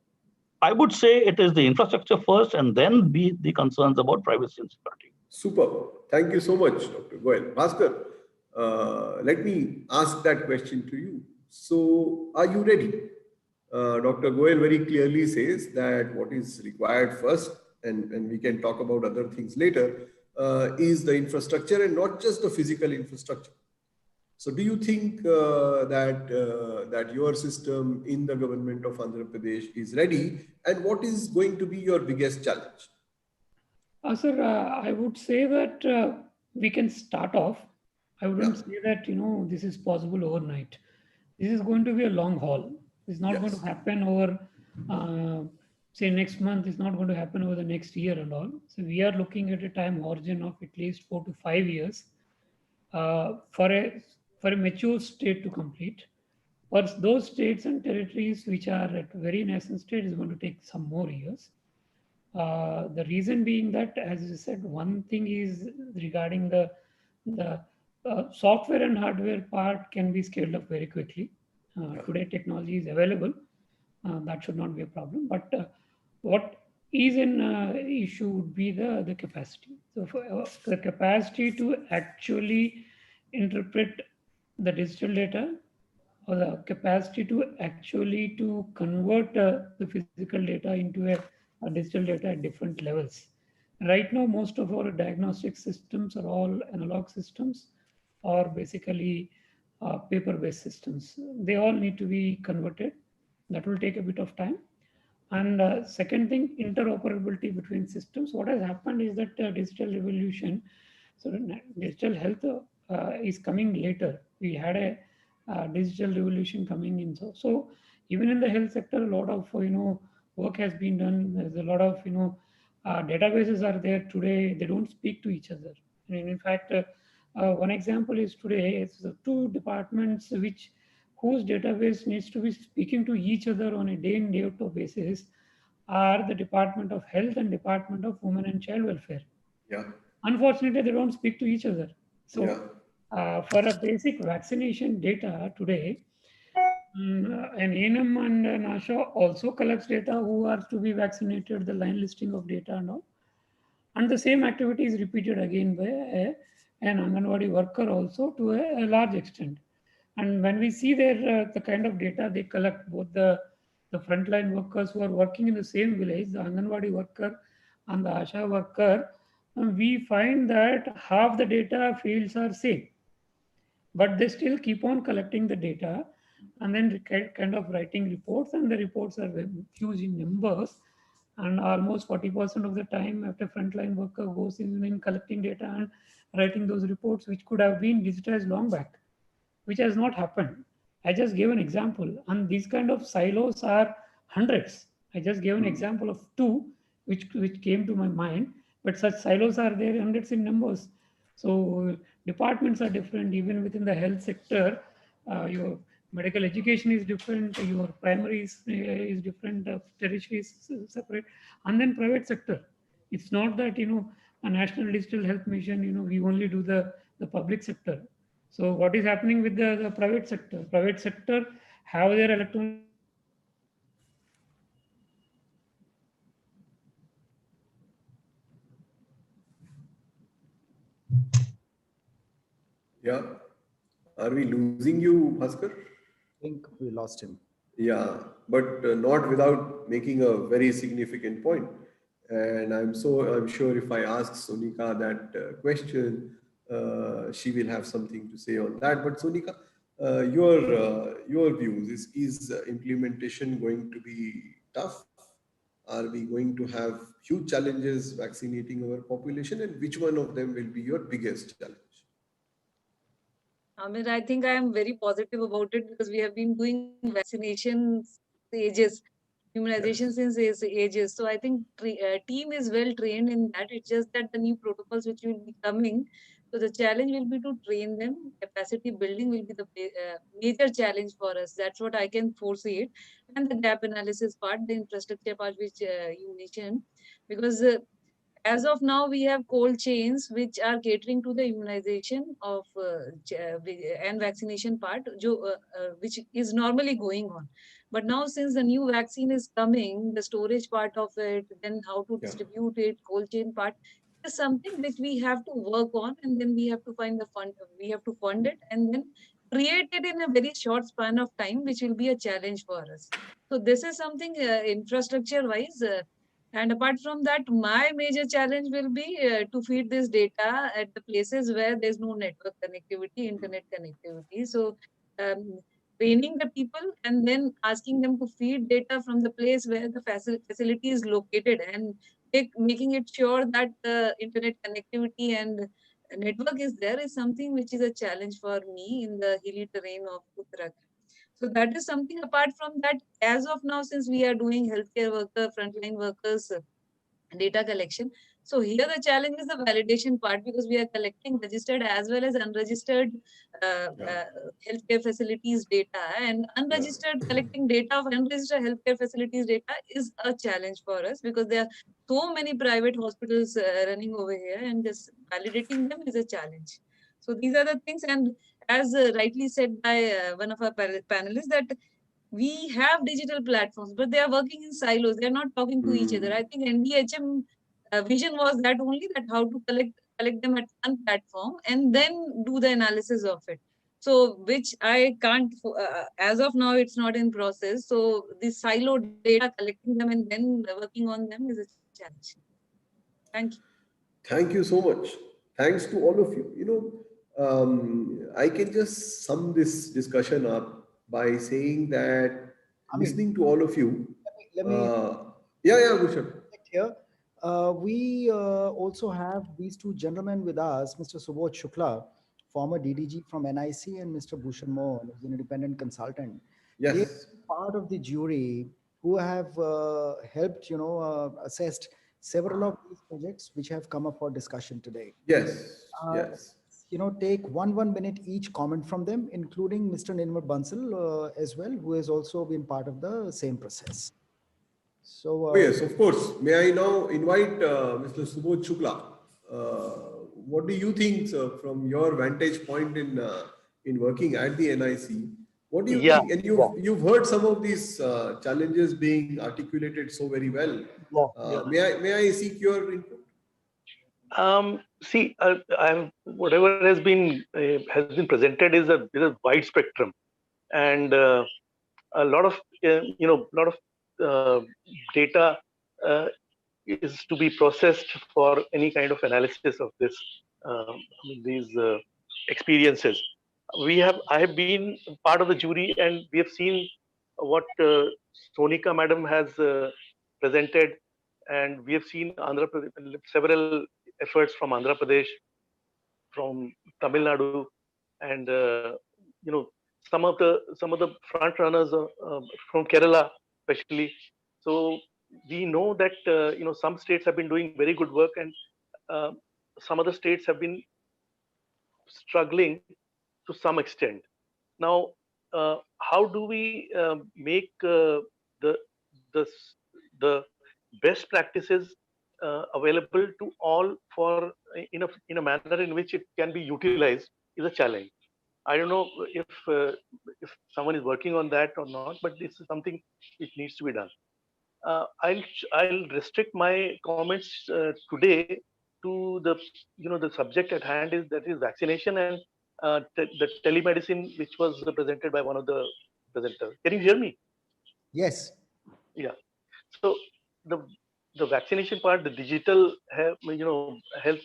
I would say it is the infrastructure first and then be the concerns about privacy and security. Super. Thank you so much, Dr. Goel. Bhaskar, let me ask that question to you. So are you ready? Dr. Goel very clearly says that what is required first, and we can talk about other things later, is the infrastructure and not just the physical infrastructure. So do you think that your system in the government of Andhra Pradesh is ready, and what is going to be your biggest challenge? Sir, I would say that we can start off. I wouldn't say that, this is possible overnight. This is going to be a long haul. It's not going to happen over, say, next month. It's not going to happen over the next year and all. So we are looking at a time horizon of at least 4 to 5 years for a mature state to complete. For those states and territories which are at very nascent state is going to take some more years. The reason being that, as I said, one thing is regarding the software and hardware part can be scaled up very quickly. Today, technology is available. That should not be a problem. But what is an issue would be the capacity. So for the capacity to actually interpret the digital data, or the capacity to actually to convert the physical data into a digital data at different levels. Right now, most of our diagnostic systems are all analog systems or basically paper-based systems. They all need to be converted. That will take a bit of time. And second thing, interoperability between systems. What has happened is that digital revolution, so digital health is coming later. We had a digital revolution coming in. So even in the health sector, a lot of work has been done. There's a lot of databases are there today. They don't speak to each other. And in fact, one example is today it's 2 departments whose database needs to be speaking to each other on a day in day out basis are the Department of Health and Department of Women and Child Welfare. Unfortunately, they don't speak to each other. So for a basic vaccination data today, an ANM and an ASHA also collects data who are to be vaccinated, the line listing of data and all. And the same activity is repeated again by an Anganwadi worker also to a large extent. And when we see their the kind of data they collect, both the frontline workers who are working in the same village, the Anganwadi worker and the ASHA worker, we find that half the data fields are same, but they still keep on collecting the data and then kind of writing reports, and the reports are huge in numbers. And almost 40% of the time after frontline worker goes in collecting data and writing those reports, which could have been digitized long back, which has not happened. I just gave an example, and these kind of silos are hundreds. I just gave an example of 2, which came to my mind, but such silos are there hundreds in numbers. So departments are different, even within the health sector. Your medical education is different, your primary is different, tertiary is separate, and then private sector. It's not that, a national digital health mission, we only do the public sector. So what is happening with the private sector? Private sector have their electronic. Yeah. Are we losing you, Bhaskar? I think we lost him. Yeah, but not without making a very significant point. And I'm sure if I ask Sonika that question, she will have something to say on that. But Sonika, your views, is implementation going to be tough? Are we going to have huge challenges vaccinating our population, and which one of them will be your biggest challenge? I mean, I think I am very positive about it because we have been doing vaccinations ages, immunization since ages. So I think team is well trained in that. It's just that the new protocols which will be coming. So the challenge will be to train them. Capacity building will be the major challenge for us. That's what I can foresee it. And the gap analysis part, the infrastructure part, which you mentioned, because as of now, we have cold chains which are catering to the immunization of and vaccination part, which is normally going on. But now, since the new vaccine is coming, the storage part of it, then how to distribute it, cold chain part is something which we have to work on, and then we have to find the fund. We have to fund it, and then create it in a very short span of time, which will be a challenge for us. So this is something infrastructure wise. And apart from that, my major challenge will be to feed this data at the places where there's no network connectivity, internet connectivity. So, training the people and then asking them to feed data from the place where the facility is located, and making it sure that the internet connectivity and network is there is something which is a challenge for me in the hilly terrain of Uttarakhand. So that is something. Apart from that, as of now, since we are doing healthcare worker, frontline workers, data collection. So here the challenge is the validation part, because we are collecting registered as well as unregistered healthcare facilities data, and unregistered collecting data of unregistered healthcare facilities data is a challenge for us, because there are so many private hospitals running over here, and just validating them is a challenge. So these are the things, and as rightly said by one of our panelists, that we have digital platforms, but they are working in silos. They are not talking to each other. I think NDHM vision was that only, that how to collect them at one platform and then do the analysis of it. So which I can't, as of now, it's not in process. So the silo data, collecting them and then working on them is a challenge. Thank you. Thank you so much. Thanks to all of you. I can just sum this discussion up by saying that listening to all of you. Let me Bhushan. Here, we also have these two gentlemen with us, Mr. Subodh Shukla, former DDG from NIC, and Mr. Bhushan Mohan, who's an independent consultant. Yes. They're part of the jury who have helped, assessed several of these projects which have come up for discussion today. Yes. Yes. Take one minute each comment from them, including Mr. Nirmal Bansal as well, who has also been part of the same process. So yes, of course. May I now invite Mr. Subodh Shukla? What do you think, sir, from your vantage point in working at the NIC? What do you think? And you've heard some of these challenges being articulated so very well. May I seek your input? Whatever has been presented is a wide spectrum, and a lot of data is to be processed for any kind of analysis of these experiences. I have been part of the jury, and we have seen what Sonika madam has presented, and we have seen several efforts from Andhra Pradesh, from Tamil Nadu, and some of the front runners from Kerala, especially. So we know that some states have been doing very good work, and some other states have been struggling to some extent. Now, how do we make the best practices available to all for in a manner in which it can be utilized is a challenge. I don't know if someone is working on that or not, but this is something which needs to be done. I'll restrict my comments today to the subject at hand, that is vaccination and the telemedicine, which was presented by one of the presenters. Can you hear me? Yes. Yeah. So the vaccination part, the digital health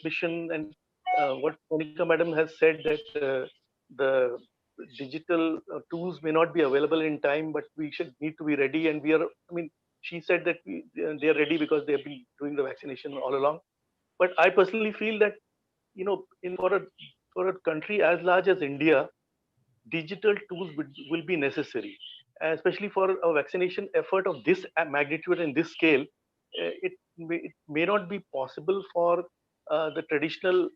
mission, and what Monica Madam has said, that the digital tools may not be available in time, but we should need to be ready. And we are, I mean, she said that they are ready because they have been doing the vaccination all along. But I personally feel that, you know, for a country as large as India, digital tools will be necessary, especially for a vaccination effort of this magnitude and this scale. It may not be possible for the traditional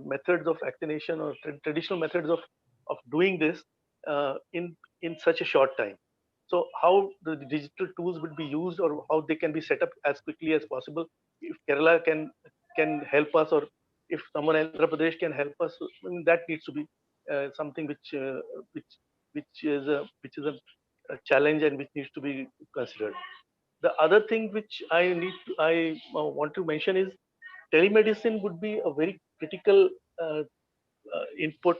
methods of vaccination or traditional methods of doing this in such a short time. So how the digital tools would be used, or how they can be set up as quickly as possible, if Kerala can help us, or if someone in Andhra Pradesh can help us, I mean, that needs to be something which is a challenge and which needs to be considered. The other thing which I want to mention is telemedicine would be a very critical input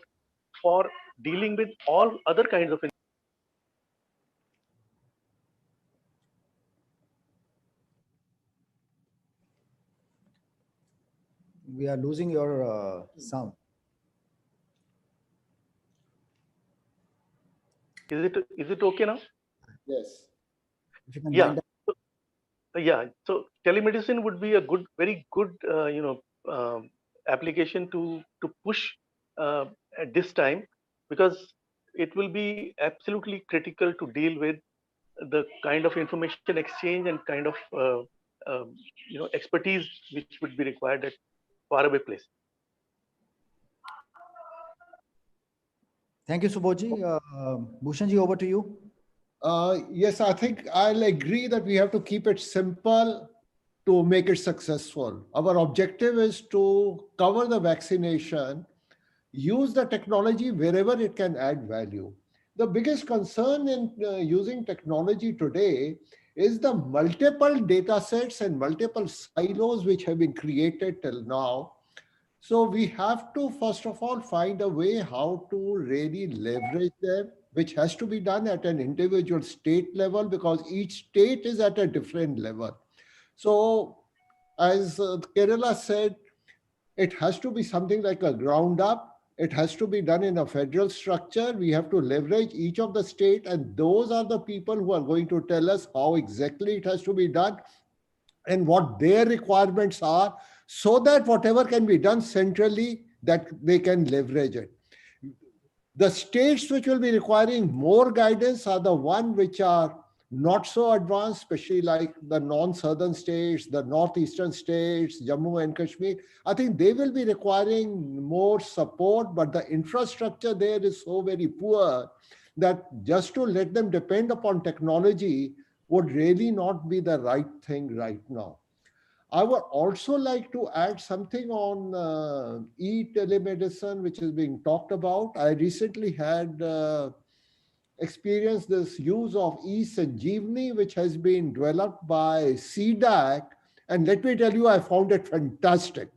for dealing with all other kinds of. We are losing your sound. Is it okay now? Yes. If you can Yeah. wind up. Yeah. So telemedicine would be a very good, application to push at this time, because it will be absolutely critical to deal with the kind of information exchange and kind of expertise which would be required at faraway place. Thank you, Subodhji. Bhushanji, over to you. Yes, I think I'll agree that we have to keep it simple to make it successful. Our objective is to cover the vaccination, use the technology wherever it can add value. The biggest concern in using technology today is the multiple data sets and multiple silos which have been created till now. So we have to, first of all, find a way how to really leverage them, which has to be done at an individual state level, because each state is at a different level. So as Kerala said, it has to be something like a ground up. It has to be done in a federal structure. We have to leverage each of the state, and those are the people who are going to tell us how exactly it has to be done and what their requirements are, so that whatever can be done centrally, that they can leverage it. The states which will be requiring more guidance are the ones which are not so advanced, especially like the non-southern states, the northeastern states, Jammu and Kashmir. I think they will be requiring more support, but the infrastructure there is so very poor that just to let them depend upon technology would really not be the right thing right now. I would also like to add something on e-telemedicine, which is being talked about. I recently had experienced this use of e-Sanjeevani, which has been developed by CDAC. And let me tell you, I found it fantastic.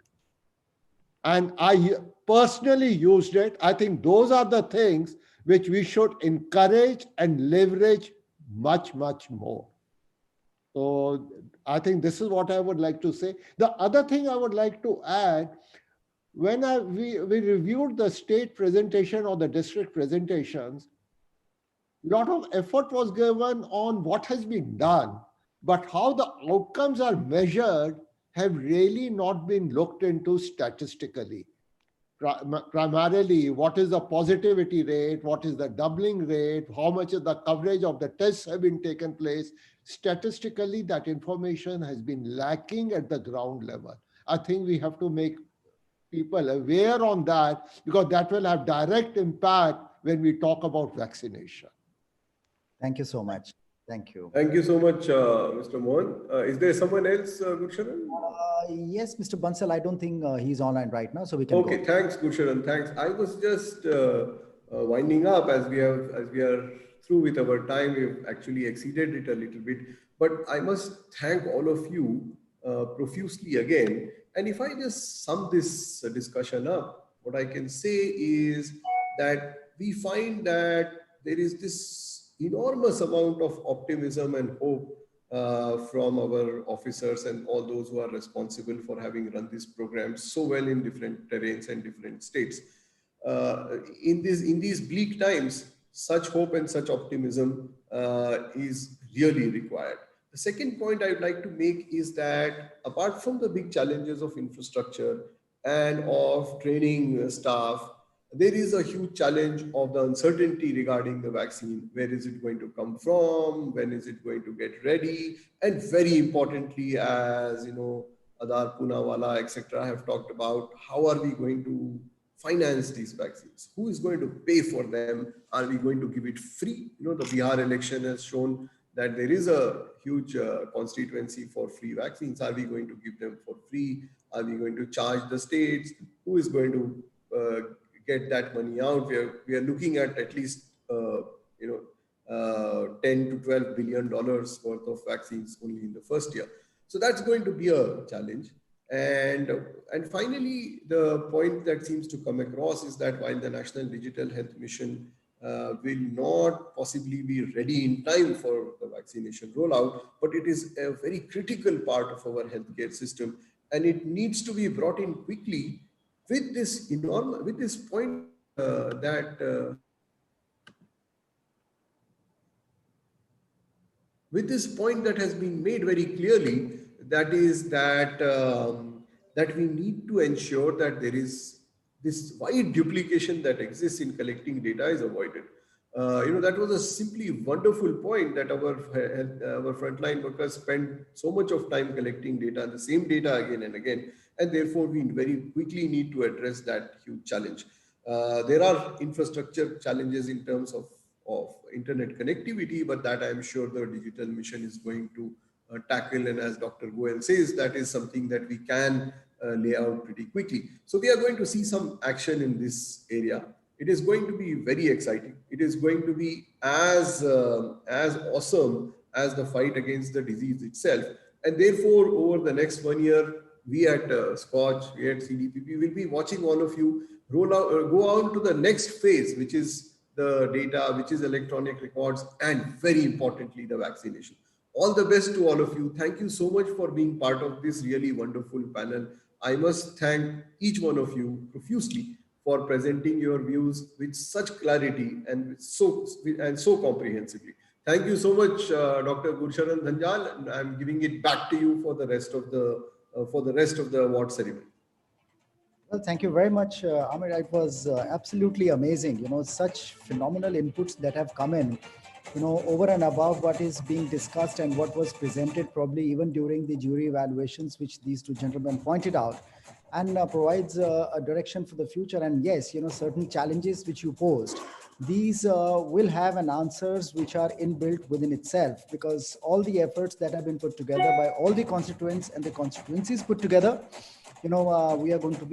And I personally used it. I think those are the things which we should encourage and leverage much, much more. So I think this is what I would like to say. The other thing I would like to add, when we reviewed the state presentation or the district presentations, a lot of effort was given on what has been done, but how the outcomes are measured have really not been looked into statistically. Primarily, what is the positivity rate, what is the doubling rate, how much of the coverage of the tests have been taken place. Statistically, that information has been lacking at the ground level. I think we have to make people aware on that, because that will have direct impact when we talk about vaccination. Thank you so much. Thank you. Thank you so much, Mr. Mohan. Is there someone else, Gursharan? Yes, Mr. Bansal, I don't think he's online right now, so we can Okay, go. thanks, Gursharan. Thanks. I was just winding up as we are through with our time. We've actually exceeded it a little bit, but I must thank all of you profusely again. And if I just sum this discussion up, what I can say is that we find that there is this enormous amount of optimism and hope from our officers and all those who are responsible for having run this program so well in different terrains and different states. In these bleak times, such hope and such optimism is really required. The second point I would like to make is that apart from the big challenges of infrastructure and of training staff, there is a huge challenge of the uncertainty regarding the vaccine. Where is it going to come from? When is it going to get ready? And very importantly, as you know, Adar Poonawalla, etc., have talked about, how are we going to finance these vaccines? Who is going to pay for them? Are we going to give it free? You know, the Bihar election has shown that there is a huge constituency for free vaccines. Are we going to give them for free? Are we going to charge the states? Who is going to get that money out? We are looking at least 10 to 12 billion dollars worth of vaccines only in the first year. So that's going to be a challenge. And finally, the point that seems to come across is that while the National Digital Health Mission will not possibly be ready in time for the vaccination rollout, but it is a very critical part of our healthcare system, and it needs to be brought in quickly with this point that has been made very clearly, that is that that we need to ensure that there is this wide duplication that exists in collecting data is avoided. That was a simply wonderful point, that our frontline workers spend so much of time collecting data, the same data again and again, and therefore we very quickly need to address that huge challenge. There are infrastructure challenges in terms of internet connectivity, but that I am sure the digital mission is going to tackle, and as Dr. Goel says, that is something that we can lay out pretty quickly. So we are going to see some action in this area. It is going to be very exciting. It is going to be as awesome as the fight against the disease itself. And therefore, over the next 1 year, we at Scotch, we at CDPP will be watching all of you go on to the next phase, which is the data, which is electronic records, and very importantly, the vaccination. All the best to all of you. Thank you so much for being part of this really wonderful panel. I must thank each one of you profusely for presenting your views with such clarity and so comprehensively. Thank you so much, Dr. Gursharan Dhanjal, and I'm giving it back to you for the rest of the award ceremony. Well, thank you very much, Amir. It was absolutely amazing. Such phenomenal inputs that have come in, over and above what is being discussed and what was presented probably even during the jury evaluations, which these two gentlemen pointed out, and provides a direction for the future. And yes, certain challenges which you posed, these will have an answers which are inbuilt within itself, because all the efforts that have been put together by all the constituents and the constituencies put together, we are going to be